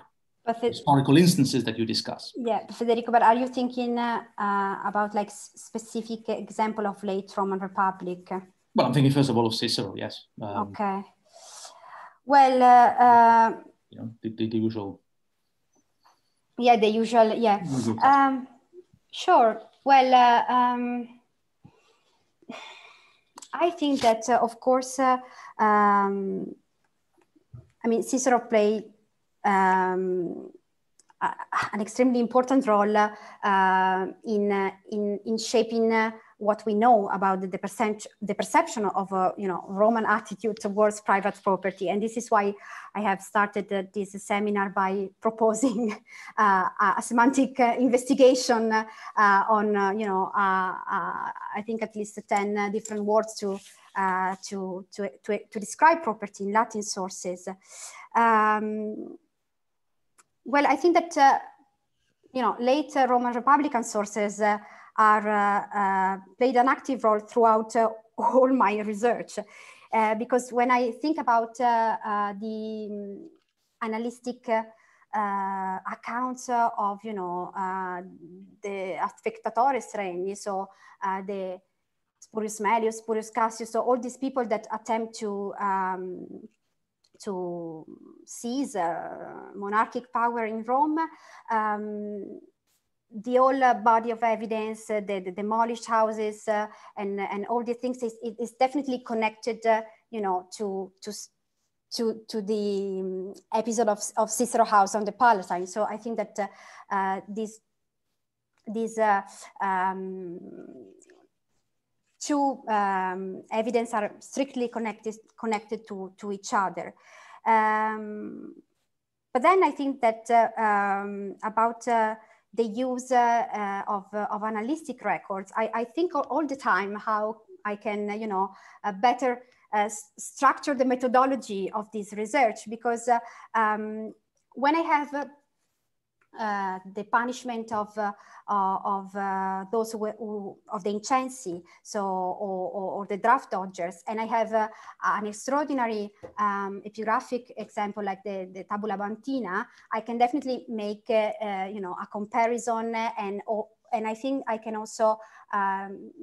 S3: historical instances that you discuss.
S1: Yeah, Federico, but are you thinking about like specific example of late Roman Republic?
S3: Well, I'm thinking first of all of Cicero, yes.
S1: Okay. Well,
S3: you know, the usual.
S1: Yeah, the usual, yeah. Sure. Well, I think that, of course, I mean, Cicero played an extremely important role in shaping what we know about the perception of Roman attitude towards private property, and this is why I have started this seminar by proposing a semantic investigation on I think at least 10 different words to describe property in Latin sources. Well, I think that late Roman Republican sources played an active role throughout all my research, because when I think about the analytic accounts of the affectatores regni, so the Spurius Melius, Spurius Cassius, so all these people that attempt to seize monarchic power in Rome, the whole body of evidence, the demolished houses, and all the things is definitely connected, to the episode of Cicero House on the Palatine. So I think that these two evidence are strictly connected to each other. But then I think that about the use of analytic records, I think all the time how I can, better structure the methodology of this research, because when I have the punishment of those who of the incensi, so or the draft dodgers, and I have an extraordinary epigraphic example like the Tabula Bantina. I can definitely make you know, a comparison, and I think I can also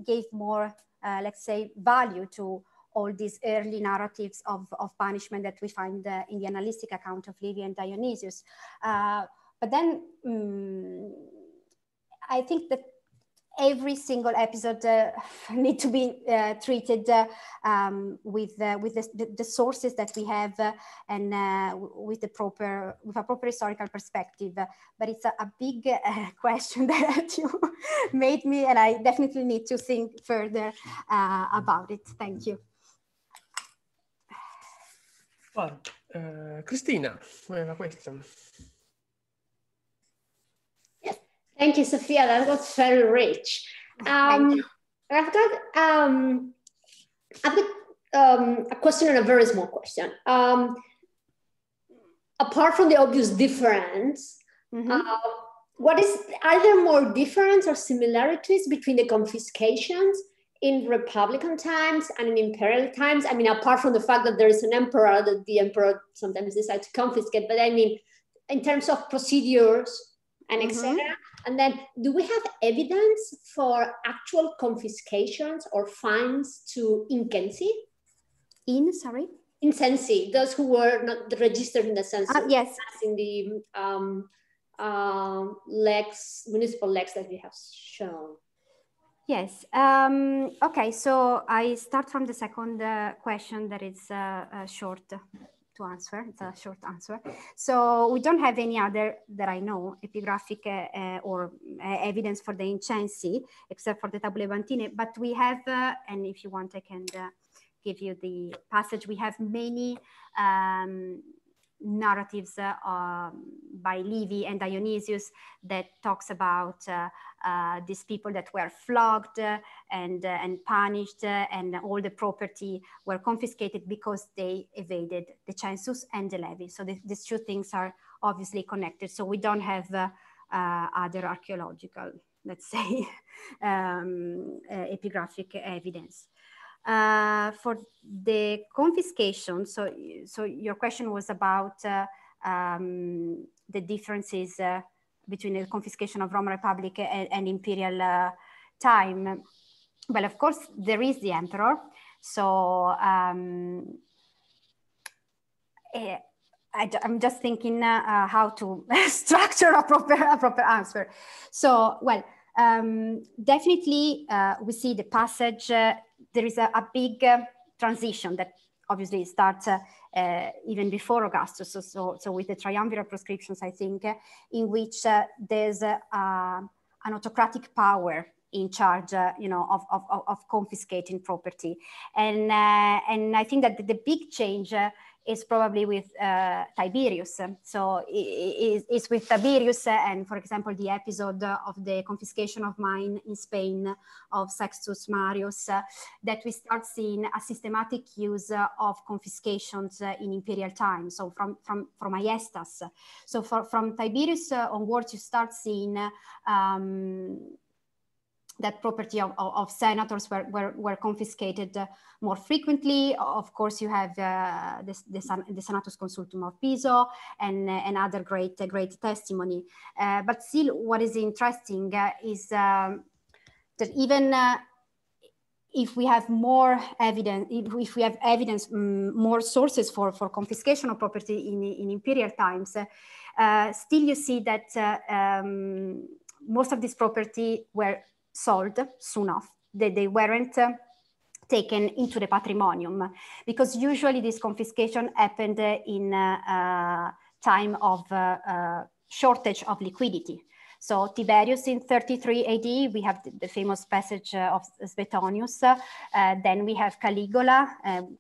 S1: give more let's say value to all these early narratives of punishment that we find in the analytic account of Livy and Dionysius. But then I think that every single episode need to be treated with the sources that we have and with a proper historical perspective. But it's a big question that you made me, and I definitely need to think further about it. Thank you.
S2: Well, Cristina, we have a question.
S4: Yes, thank you, Sofia. That was very rich.
S1: Thank you.
S4: I've got a question and a very small question. Apart from the obvious difference, are there more difference or similarities between the confiscations in Republican times and in imperial times? I mean, apart from the fact that there is an emperor, that the emperor sometimes decides to confiscate, but I mean, in terms of procedures and etc. And then, do we have evidence for actual confiscations or fines to incensi?
S1: Sorry?
S4: Incensi, those who were not registered in the census.
S1: Yes.
S4: In the municipal legs that we have shown.
S1: Yes. Okay, so I start from the second question that is short to answer. It's a short answer. So we don't have any other, that I know, epigraphic or evidence for the incensi, except for the Tabule Bantine. But we have, and if you want, I can give you the passage. We have many narratives by Livy and Dionysius that talks about these people that were flogged and punished, and all the property were confiscated because they evaded the census and the levy. So these two things are obviously connected. So we don't have other archaeological, let's say, epigraphic evidence. For the confiscation, so your question was about the differences between the confiscation of Roman Republic and imperial time. Well, of course, there is the emperor. So I'm just thinking how to structure a proper answer. So, well, definitely we see the passage. There is a big transition that obviously starts even before Augustus. So with the triumviral proscriptions, I think, in which there's an autocratic power in charge, you know, of confiscating property, and I think that the big change is probably with Tiberius. So it's with Tiberius, and for example, the episode of the confiscation of mine in Spain of Sextus Marius, that we start seeing a systematic use of confiscations in imperial times. So from Aiestas. So from Tiberius onwards, you start seeing that property of senators were confiscated more frequently. Of course, you have the Senatus Consultum of Piso and other great testimony. But still, what is interesting is that even if we have more evidence, if we have evidence, more sources for confiscation of property in imperial times, still you see that most of this property were sold soon off. They weren't taken into the patrimonium, because usually this confiscation happened in time of shortage of liquidity. So Tiberius in 33 AD, we have the famous passage of Suetonius. Then we have Caligula.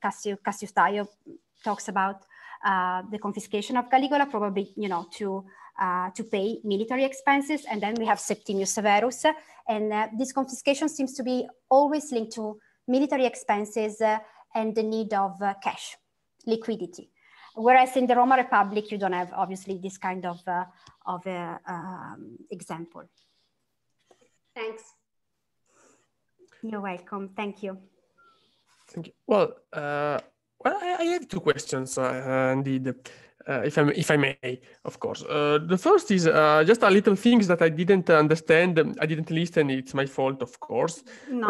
S1: Cassius Dio talks about the confiscation of Caligula, probably, you know, to pay military expenses. And then we have Septimius Severus. And this confiscation seems to be always linked to military expenses and the need of cash, liquidity. Whereas in the Roman Republic, you don't have obviously this kind of example.
S4: Thanks.
S1: You're welcome. Thank you.
S2: Thank you. Well, I have two questions indeed. If I may, of course. The first is just a little things that I didn't understand. I didn't listen. It's my fault, of course.
S1: No,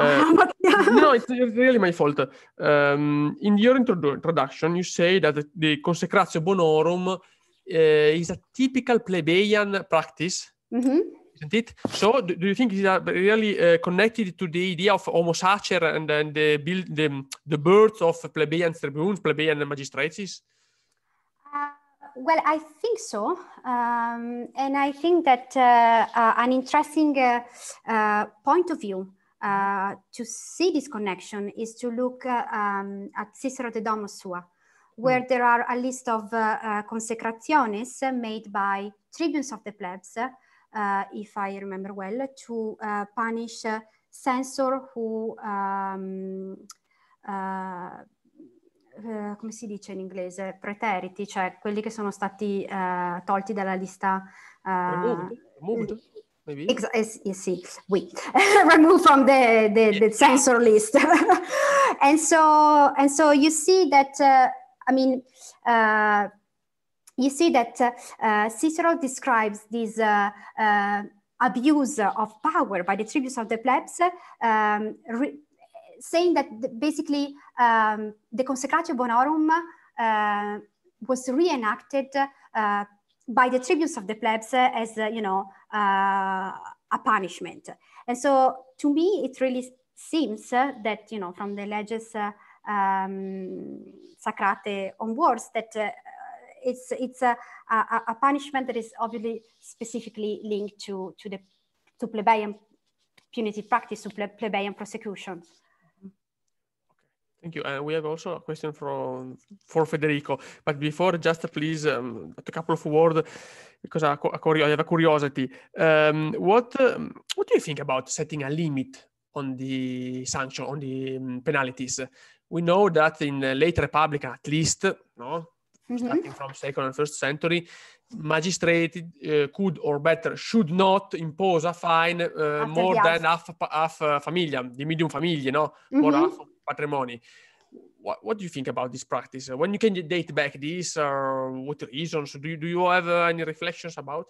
S2: no, it's really my fault. In your introduction, you say that the consecratio bonorum is a typical plebeian practice.
S1: Mm-hmm.
S2: Isn't it? So, do you think it's really connected to the idea of homo sacer and the birth of plebeian tribunes, plebeian magistrates?
S1: Well, I think so. And I think that an interesting point of view to see this connection is to look at Cicero de Domo Sua, where there are a list of consecrationes made by tribunes of the plebs, if I remember well, to punish censor who come si dice in inglese? Preteriti, cioè quelli che sono stati tolti dalla lista.
S2: Removed, maybe?
S1: Sì, oui. Removed from the censor list. and so you see that, you see that Cicero describes this abuse of power by the tribunes of the plebs, saying that basically the Consecratio Bonorum was reenacted by the tribunes of the plebs as, a punishment. And so to me, it really seems that, from the Leges Sacrate onwards, that it's a punishment that is obviously specifically linked to plebeian punitive practice, to plebeian prosecutions.
S2: Thank you. And we have also a question for Federico. But before, just please, a couple of words, because I have a curiosity. What do you think about setting a limit on the sanction, on the penalties? We know that in the late Republic, at least, starting from 2nd and 1st century, magistrate could, or better, should not impose a fine more than half familia, the medium famiglia, more half of patrimony. What do you think about this practice? When you can date back this, or what reasons? Do you have any reflections about?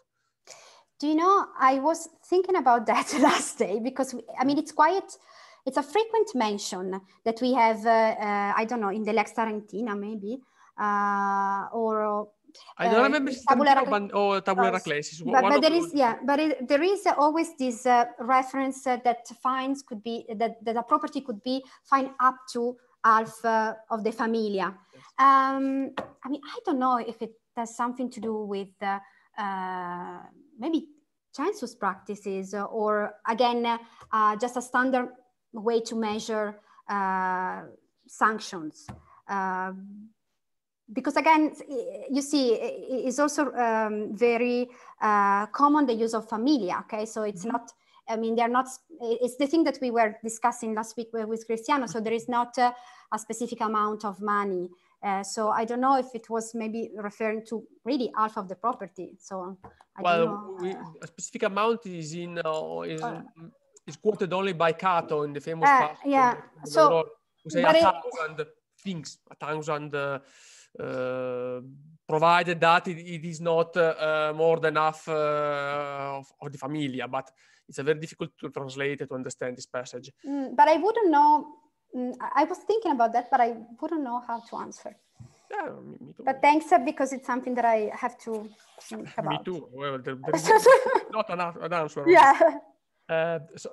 S1: Do you know, I was thinking about that last day, because it's a frequent mention that we have, I don't know, in the Lex Tarentina maybe, or
S2: I don't remember Tabula Raclesis.
S1: But there is always this reference that fines could be, that a property could be fined up to half of the familia.
S2: Yes.
S1: I don't know if it has something to do with maybe census practices, or again, just a standard way to measure sanctions. Because again, you see, it's also very common, the use of familia, okay? So it's not, they're not, it's the thing that we were discussing last week with Cristiano, so there is not a specific amount of money. So I don't know if it was maybe referring to really half of the property, so I don't know.
S2: A specific amount is is quoted only by Cato in the famous passage.
S1: Yeah, so...
S2: We say 1,000 things, 1,000... provided that it is not more than half of the familia, but it's very difficult to translate to understand this passage.
S1: But I wouldn't know. I was thinking about that, but I wouldn't know how to answer.
S2: Yeah, me too.
S1: But thanks, because it's something that I have to think about.
S2: Me too. Well, there is not an answer.
S1: Yeah.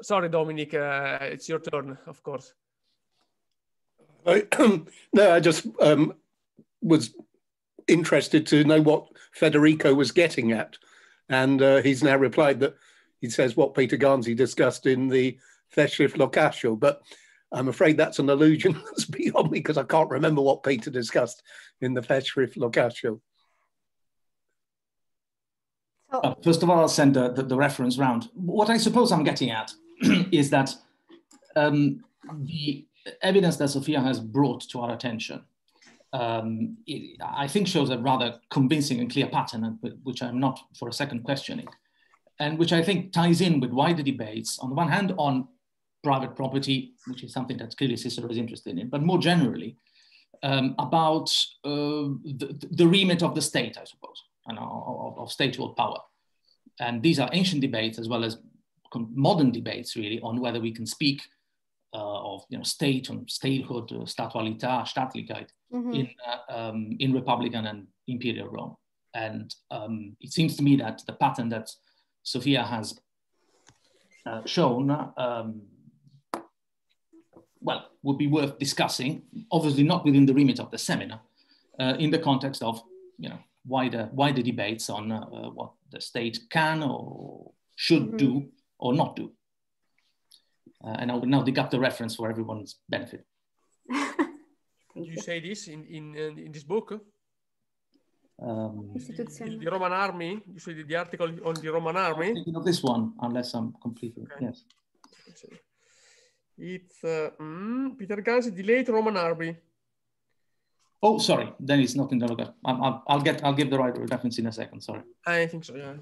S2: Sorry, Dominic. It's your turn, of course.
S5: No, I just was interested to know what Federico was getting at. And he's now replied that he says what Peter Garnsey discussed in the Festschrift Locatio, but I'm afraid that's an allusion that's beyond me, because I can't remember what Peter discussed in the Festschrift Locatio.
S3: First of all, I'll send the reference round. What I suppose I'm getting at is that the evidence that Sofia has brought to our attention I think shows a rather convincing and clear pattern, which I'm not for a second questioning, and which I think ties in with wider debates, on the one hand, on private property, which is something that clearly Cicero is interested in, but more generally, about the remit of the state, I suppose, and of statual power. And these are ancient debates as well as modern debates, really, on whether we can speak of state and statehood, statualità, Staatlichkeit, in Republican and Imperial Rome. And it seems to me that the pattern that Sofia has shown, well, would be worth discussing, obviously not within the remit of the seminar, in the context of wider debates on what the state can or should do or not do. And I will now dig up the reference for everyone's benefit.
S2: You say this in this book? The Roman army? You say the article on the Roman army?
S3: I'm thinking of this one, unless I'm completely, yes.
S2: It's Peter Ganzi, the late Roman army.
S3: Oh, sorry, then it's not in the look. I'll give the right reference in a second, sorry.
S2: I think so, yeah.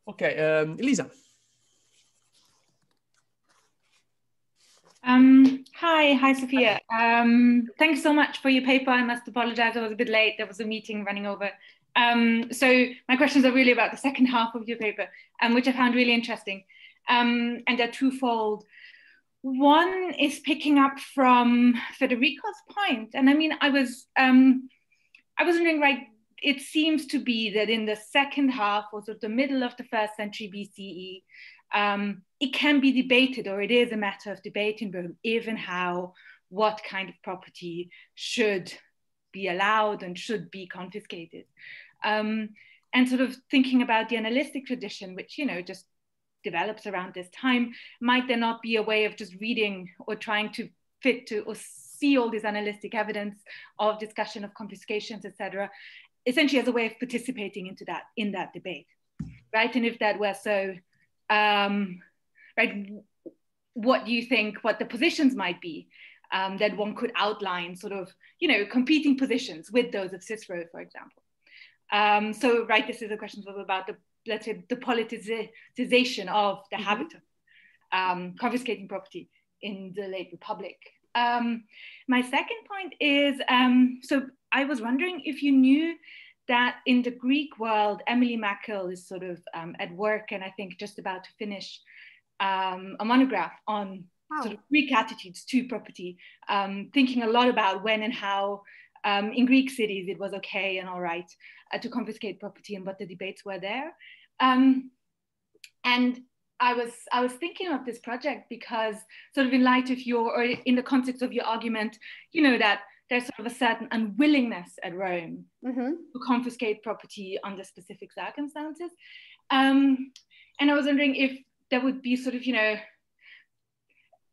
S2: Okay, Lisa.
S6: Hi, Sofia. Thanks so much for your paper. I must apologize, I was a bit late. There was a meeting running over. So my questions are really about the second half of your paper, which I found really interesting. And they're twofold. One is picking up from Federico's point. And I mean, I was wondering, right, it seems to be that in the second half, or sort of the middle of the 1st century BCE, it can be debated, or it is a matter of debate in Rome, if and how, what kind of property should be allowed and should be confiscated. And sort of thinking about the analytic tradition, which, just develops around this time, might there not be a way of just reading or trying to fit to or see all this analytic evidence of discussion of confiscations, etc., essentially as a way of participating in that debate, right? And if that were so, right, what do you think, what the positions might be that one could outline, sort of, competing positions with those of Cicero, for example. So, right, this is a question sort of about let's say, the politicization of the habit of confiscating property in the late Republic. My second point is, so I was wondering if you knew that in the Greek world, Emily Mackel is sort of at work, and I think just about to finish a monograph on sort of Greek attitudes to property, thinking a lot about when and how in Greek cities it was okay and all right to confiscate property and what the debates were there. And I was thinking of this project because sort of in light of or in the context of your argument, that there's sort of a certain unwillingness at Rome to confiscate property under specific circumstances. And I was wondering if there would be sort of,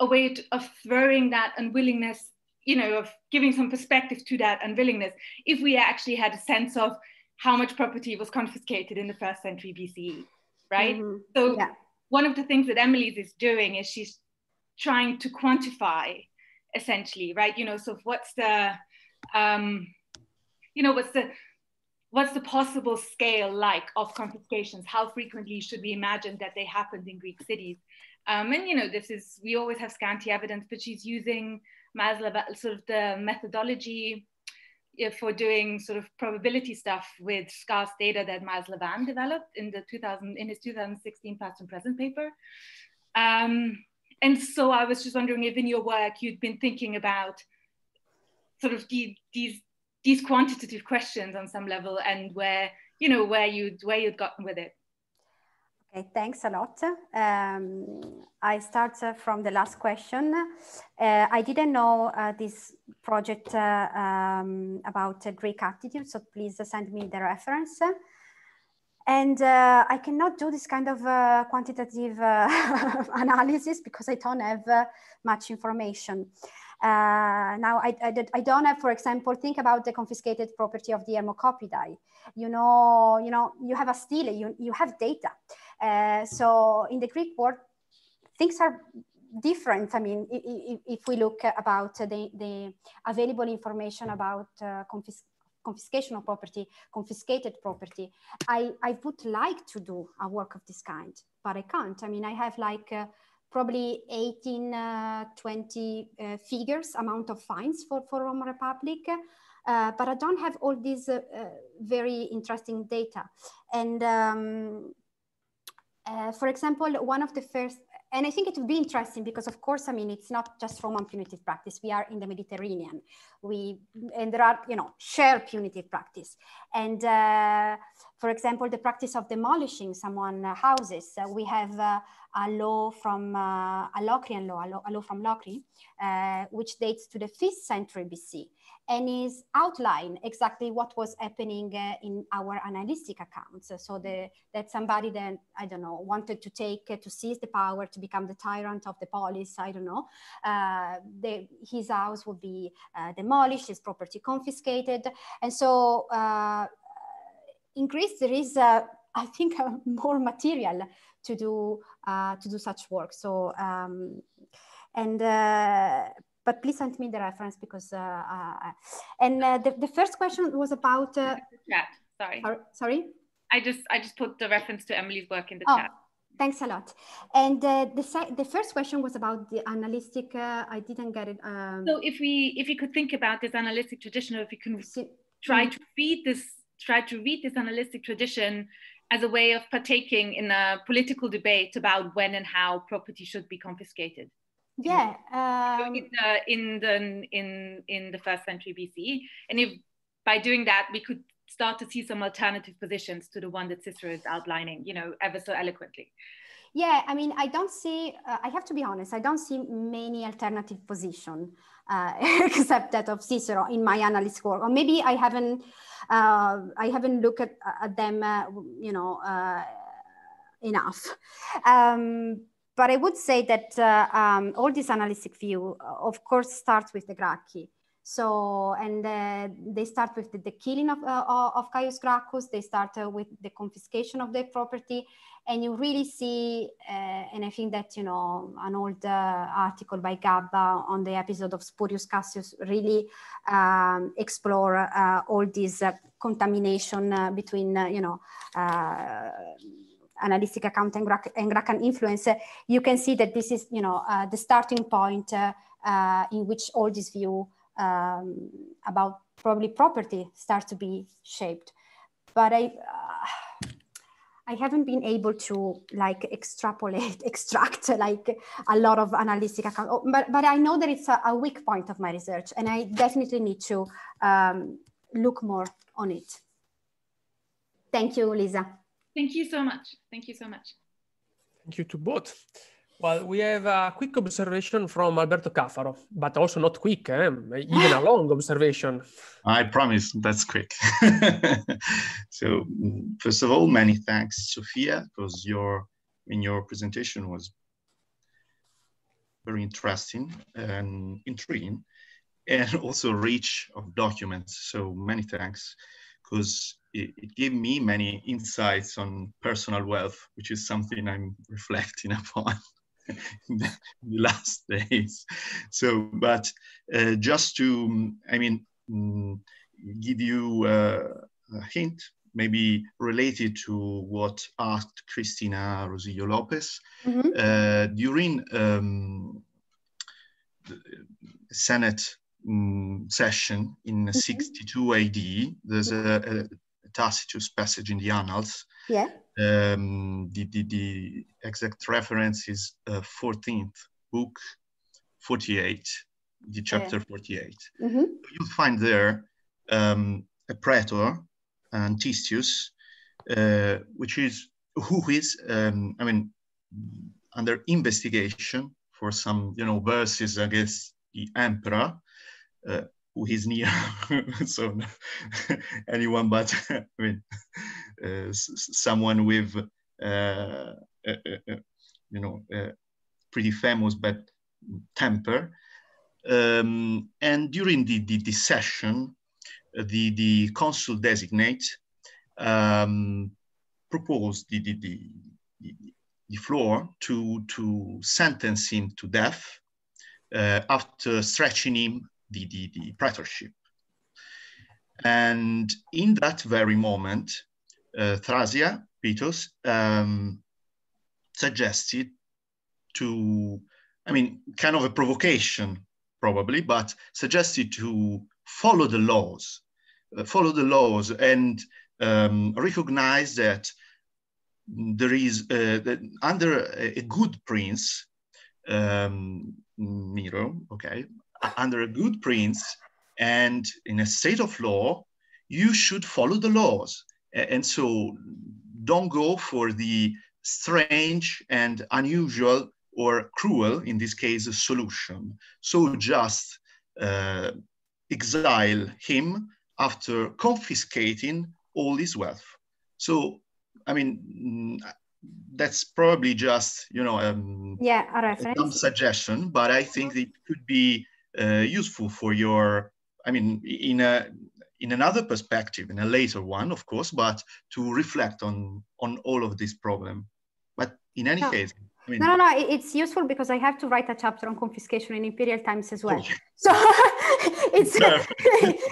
S6: a way of throwing that unwillingness, of giving some perspective to that unwillingness, if we actually had a sense of how much property was confiscated in the 1st century BCE, right? So one of the things that Emily's is doing is she's trying to quantify, essentially, right? So what's the, what's the possible scale like of confiscations? How frequently should we imagine that they happened in Greek cities? And we always have scanty evidence, but she's using sort of the methodology for doing sort of probability stuff with scarce data that Miles Levan developed in his 2016 past and present paper. And so I was just wondering if in your work you'd been thinking about sort of these quantitative questions on some level, and where you'd gotten with it.
S1: Okay, thanks a lot. I start from the last question. I didn't know this project about Greek attitude, so please send me the reference. And I cannot do this kind of quantitative analysis because I don't have much information. Now, I don't have, for example, think about the confiscated property of the Hermocopidae. You have a stele, you have data. So in the Greek world, things are different. I mean, if we look about the available information about confiscation of property, confiscated property, I would like to do a work of this kind, but I can't. I mean, I have like probably 18, 20 figures amount of fines for Roman Republic, but I don't have all these very interesting data. And for example, one of the first, and I think it would be interesting because, of course, I mean, it's not just Roman punitive practice. We are in the Mediterranean. And there are, you know, shared punitive practice. And for example, the practice of demolishing someone's houses. We have a law from a Locrian law, a law from Locri, which dates to the 5th century BC, and is outline exactly what was happening in our analytic accounts. So that somebody then, I don't know, wanted to seize the power, to become the tyrant of the polis, I don't know. His house would be demolished, his property confiscated. And so in Greece, there is, I think, more material to do such work. So, but please send me the reference because, the first question was about
S6: chat.
S1: Sorry.
S6: I just put the reference to Emily's work in the chat.
S1: Thanks a lot. And the first question was about the analytic. I didn't get it.
S6: So if you could think about this analytic tradition, or if you can try to read this analytic tradition as a way of partaking in a political debate about when and how property should be confiscated.
S1: Yeah.
S6: In the 1st century BC, and if by doing that we could start to see some alternative positions to the one that Cicero is outlining, you know, ever so eloquently.
S1: Yeah, I mean, I don't see. I have to be honest. I don't see many alternative positions except that of Cicero in my analysis work, or maybe I haven't looked at them, you know, enough. But I would say that all this analytic view, of course, starts with the Gracchi. So, and they start with the killing of Caius Gracchus. They start with the confiscation of their property. And you really see, and I think that, you know, an old article by Gabba on the episode of Spurius Cassius really explore all this contamination between, you know, analytic account and Gracchian influence. You can see that this is, you know, the starting point in which all this view about probably property starts to be shaped. But I haven't been able to like extract like a lot of analytic account. But I know that it's a weak point of my research, and I definitely need to look more on it. Thank you, Lisa.
S6: Thank you so much. Thank you so much.
S2: Thank you to both. Well, we have a quick observation from Alberto Caffaro, but also not quick, even a long observation.
S7: I promise that's quick. So, first of all, many thanks, Sofia, because your presentation was very interesting and intriguing, and also rich of documents. So many thanks, because it gave me many insights on personal wealth, which is something I'm reflecting upon in the last days. So, but just to, I mean, give you a hint, maybe related to what asked Cristina Rosillo Lopez, during the Senate session in 62 AD, there's a Tacitus passage in the Annals.
S1: Yeah.
S7: The exact reference is 14th book, 48, the chapter 48. You'll find there a praetor, Antistius, who is I mean, under investigation for some, you know, verses against the emperor, who is near, so anyone but, I mean, someone with, you know, pretty famous bad temper. And during the session, the consul designate proposed the the floor to sentence him to death after stretching him the praetorship. And in that very moment, Thrasia, Petrus, suggested to, I mean, kind of a provocation probably, but suggested to follow the laws and recognize that there is, that under a good prince, Nero, okay, under a good prince and in a state of law, you should follow the laws. And so don't go for the strange and unusual or cruel, in this case, a solution. So just exile him after confiscating all his wealth. So, I mean, that's probably just, you know,
S1: a reference.
S7: Some suggestion, but I think it could be useful for your, I mean, in another perspective, in a later one, of course, but to reflect on all of this problem. But in any case, I mean,
S1: no, it's useful because I have to write a chapter on confiscation in imperial times as well.
S7: Okay.
S1: So it's perfect.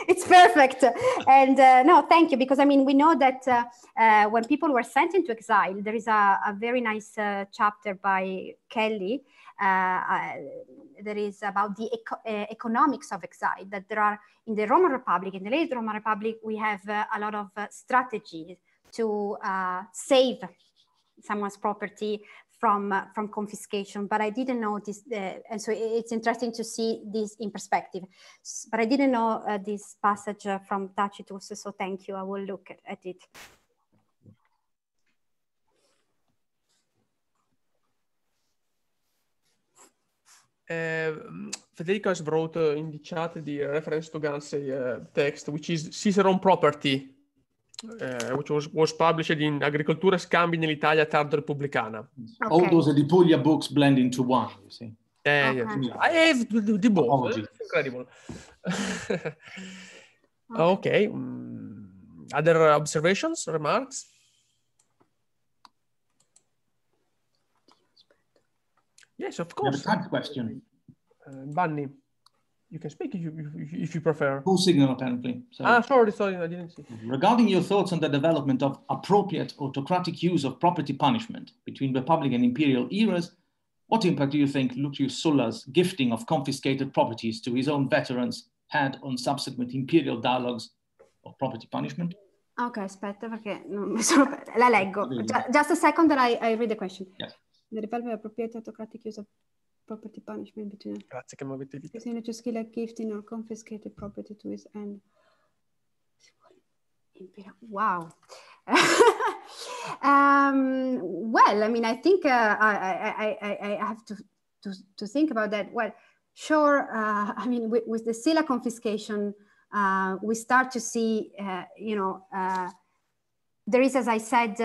S1: It's perfect. And no, thank you, because I mean, we know that when people were sent into exile, there is a very nice chapter by Kelly that is about the economics of exile, that there are in the Roman Republic, in the late Roman Republic, we have a lot of strategies to save someone's property from confiscation, but I didn't know this, and so it's interesting to see this in perspective. But I didn't know this passage from Tacitus, so thank you. I will look at it.
S2: Federico has brought in the chat the reference to Gansey text, which is Cicerone Property, which was published in Agricoltura Scambi nell'Italia tardo repubblicana.
S3: Okay. All those Edipolia books blend into one, you see.
S2: Okay. Yes. I have the both. Incredible. Okay. Other observations, remarks? Yes, of course.
S3: You have a type question.
S2: Bunny, you can speak if you prefer.
S3: Full signal, apparently. So,
S2: sorry, I didn't see.
S3: Regarding your thoughts on the development of appropriate autocratic use of property punishment between Republic and Imperial eras, what impact do you think Lucius Sulla's gifting of confiscated properties to his own veterans had on subsequent imperial dialogues of property punishment?
S1: Ok, aspetta perché non mi sono... La leggo. Just a second that I read the question.
S3: Yes.
S1: The development of appropriate autocratic use of property punishment between...
S2: Grazie che mi avete invitato.
S1: Using to skill like gifting or confiscated property to his end. Wow. Well, I mean, I think I have to think about that. Well, sure. I mean, with the Silla confiscation, we start to see, there is, as I said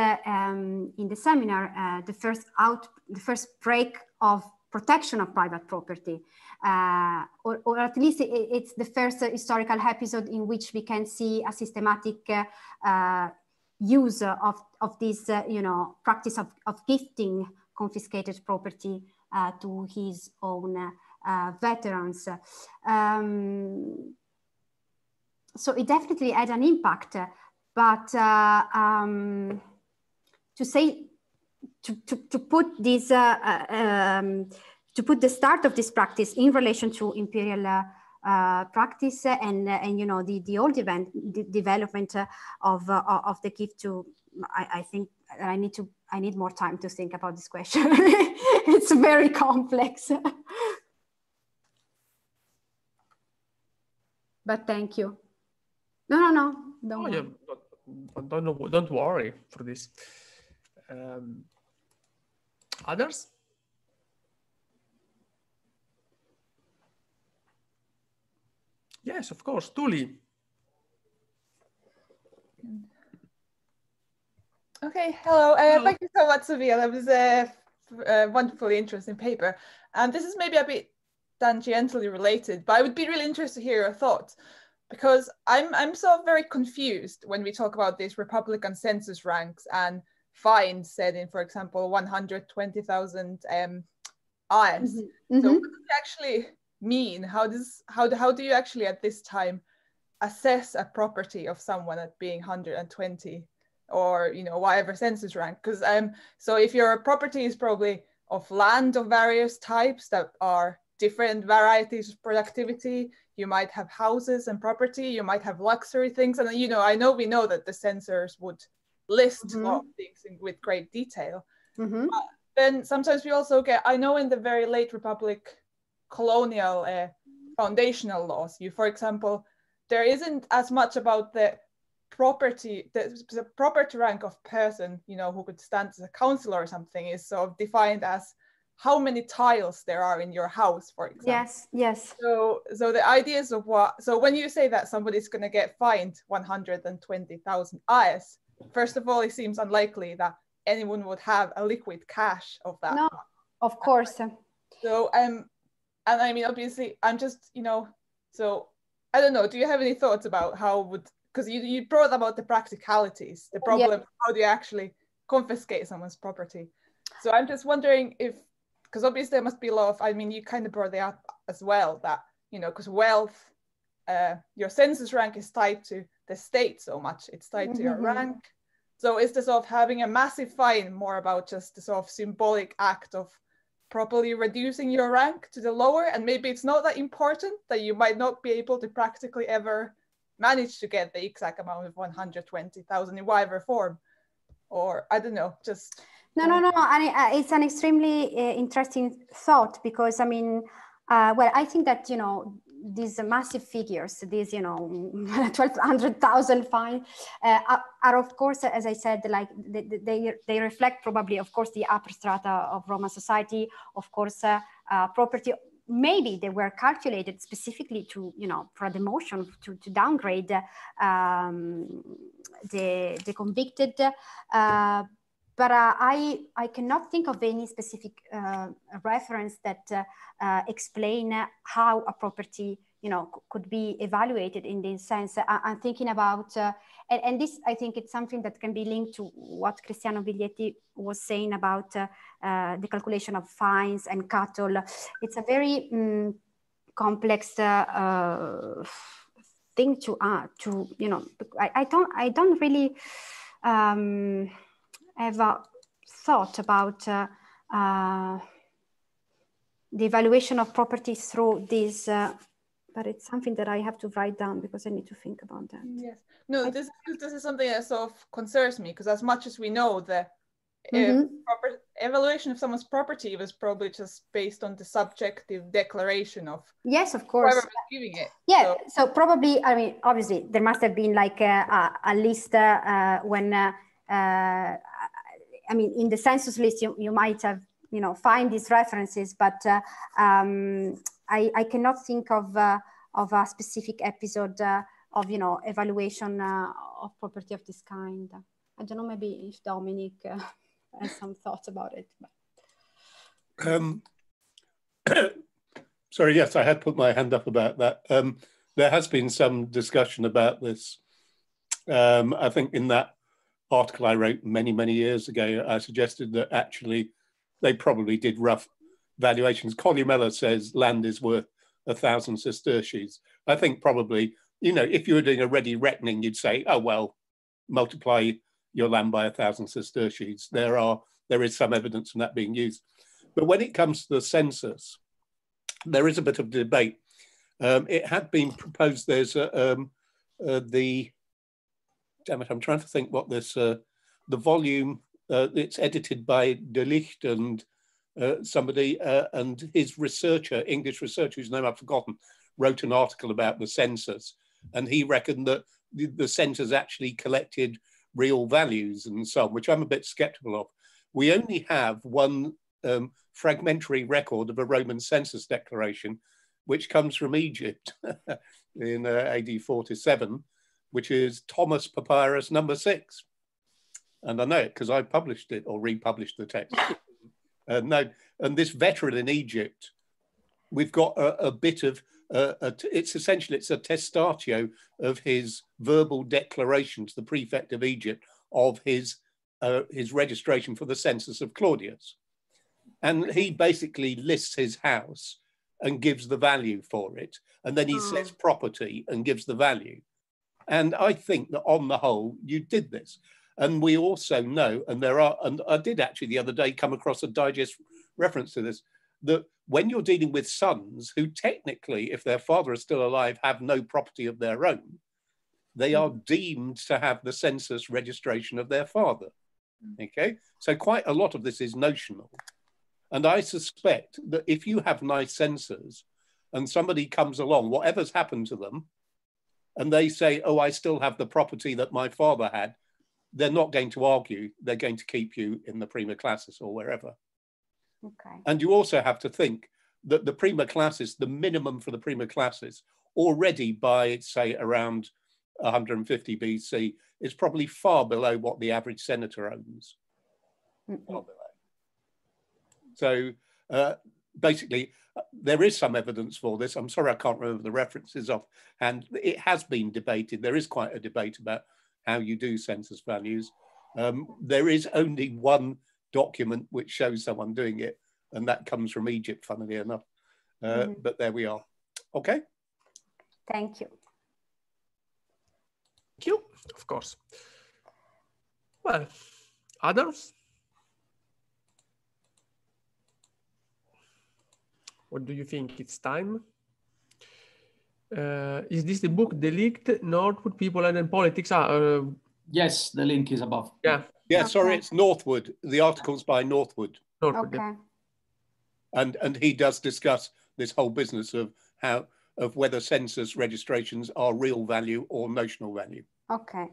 S1: in the seminar, the first break of protection of private property, or at least it's the first historical episode in which we can see a systematic use of this, practice of gifting confiscated property to his own veterans. So it definitely had an impact, but to put this to put the start of this practice in relation to imperial practice and the old development of the gift to, I think I need more time to think about this question. It's very complex. But thank you. No.
S2: Don't worry for this. Others? Yes, of course. Tuli.
S8: Okay, hello. Thank you so much, Sofia. That was a wonderfully interesting paper. This is maybe a bit tangentially related, but I would be really interested to hear your thoughts, because I'm so very confused when we talk about these Republican census ranks and fine said in, for example, 120,000 IS. So what does it actually mean? How do you actually at this time assess a property of someone at being 120 or, you know, whatever census rank? Because so if your property is probably of land of various types that are different varieties of productivity, you might have houses and property, you might have luxury things, and you know, we know that the censors would list a lot of things with great detail. But then sometimes we also get, I know in the very late Republic colonial foundational laws, for example, there isn't as much about the property, the property rank of person, you know, who could stand as a councillor or something is sort of defined as how many tiles there are in your house, for example.
S1: Yes, yes.
S8: So the ideas of so when you say that somebody's going to get fined 120,000 IS, first of all, it seems unlikely that anyone would have a liquid cash of that.
S1: No, of course.
S8: So and I mean, obviously, I'm just, you know, so I don't know. Do you have any thoughts about how would, because you brought about the practicalities, the problem, how do you actually confiscate someone's property? So I'm just wondering if, because obviously there must be a lot of, I mean, you kind of brought it up as well, that, you know, because wealth, your census rank is tied to the state so much, it's tied to your rank. So is the sort of having a massive fine more about just the sort of symbolic act of properly reducing your rank to the lower, and maybe it's not that important that you might not be able to practically ever manage to get the exact amount of 120,000 in whatever form, or I don't know, just...
S1: No. And it's an extremely interesting thought, because I mean, well, I think that, you know, these massive figures, these, you know, 1,200,000 fine are of course, as I said, like they reflect probably, of course, the upper strata of Roman society, of course, property. Maybe they were calculated specifically to, you know, for the motion to downgrade the convicted. But I cannot think of any specific reference that explain how a property, you know, could be evaluated in this sense. I'm thinking about, and this, I think it's something that can be linked to what Cristiano Biglietti was saying about the calculation of fines and cattle. It's a very complex thing to you know, I don't really ever thought about the evaluation of property through this, but it's something that I have to write down because I need to think about that.
S8: Yes, no, this is something that sort of concerns me, because as much as we know the proper evaluation of someone's property was probably just based on the subjective declaration of
S1: yes, of course,
S8: whoever was giving it.
S1: Yeah, so probably, I mean, obviously there must have been like a list when. I mean, in the census list, you might have, you know, find these references, but I cannot think of a specific episode of, you know, evaluation of property of this kind. I don't know, maybe if Dominic has some thoughts about it.
S5: Sorry, yes, I had put my hand up about that. There has been some discussion about this. I think in that article I wrote many years ago, I suggested that actually they probably did rough valuations. Columella says land is worth 1,000 sesterces. I think probably, you know, if you were doing a ready reckoning, you'd say, oh, well, multiply your land by 1,000 sesterces. There is some evidence from that being used. But when it comes to the census, there is a bit of debate. It had been proposed, there's damn it, I'm trying to think what this, the volume, it's edited by De Licht and somebody, and his researcher, English researcher, whose name I've forgotten, wrote an article about the census. And he reckoned that the census actually collected real values and so on, which I'm a bit skeptical of. We only have one fragmentary record of a Roman census declaration, which comes from Egypt in AD 47, which is Thomas Papyrus number 6. And I know it because I published it or republished the text. No, and this veteran in Egypt, we've got a bit of, it's essentially, it's a testatio of his verbal declaration to the prefect of Egypt of his his registration for the census of Claudius. And he basically lists his house and gives the value for it. And then he says property and gives the value. And I think that on the whole, you did this. And we also know, and I did actually the other day come across a digest reference to this, that when you're dealing with sons who technically, if their father is still alive, have no property of their own, they are deemed to have the census registration of their father. Okay, so quite a lot of this is notional. And I suspect that if you have nice censors and somebody comes along, whatever's happened to them, and they say, oh, I still have the property that my father had, they're not going to argue. They're going to keep you in the prima classis or wherever.
S1: Okay.
S5: And you also have to think that the prima classis, the minimum for the prima classis, already by, say, around 150 BC, is probably far below what the average senator owns. Far below. So basically, there is some evidence for this. I'm sorry, I can't remember the references offhand. It has been debated. There is quite a debate about how you do census values. There is only one document which shows someone doing it, and that comes from Egypt, funnily enough. But there we are. Okay.
S1: Thank you.
S2: Thank you, of course. Well, others? What do you think? It's time? Is this the book, The Leaked Northwood People and Politics?
S3: Yes, the link is above.
S2: Yeah.
S5: Yeah,
S1: Okay.
S5: sorry, it's Northwood. The article's by Northwood.
S2: Northwood,
S1: Okay.
S2: yeah.
S5: And he does discuss this whole business of whether census registrations are real value or notional value.
S1: Okay.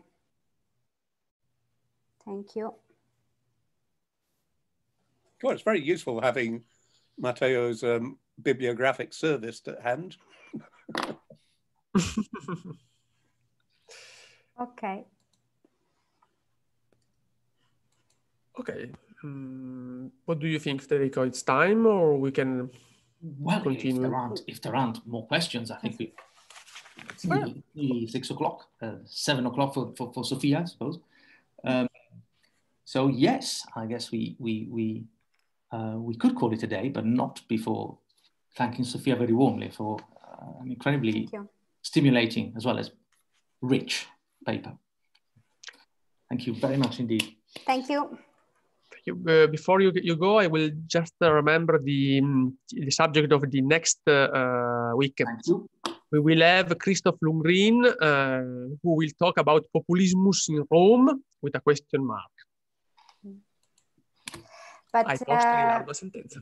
S1: Thank you.
S5: Well, it's very useful having Matteo's bibliographic service at hand.
S1: Okay.
S2: Okay. What do you think, Federico? It's time, or we can continue?
S3: If there aren't more questions, I think it's nearly 6 o'clock, 7 o'clock for Sofia, I suppose. So yes, I guess we could call it a day, but not before thanking Sofia very warmly for an incredibly stimulating as well as rich paper. Thank you very much indeed.
S1: Thank you.
S2: Before you go, I will just remember the subject of the next week.
S3: Thank you.
S2: We will have Christoph Lundgren, who will talk about populismus in Rome with a question mark.
S1: But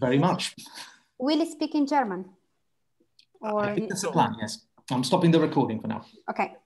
S3: very much.
S1: Will he speak in German?
S3: Or I think that's the plan, yes. I'm stopping the recording for now.
S1: Okay.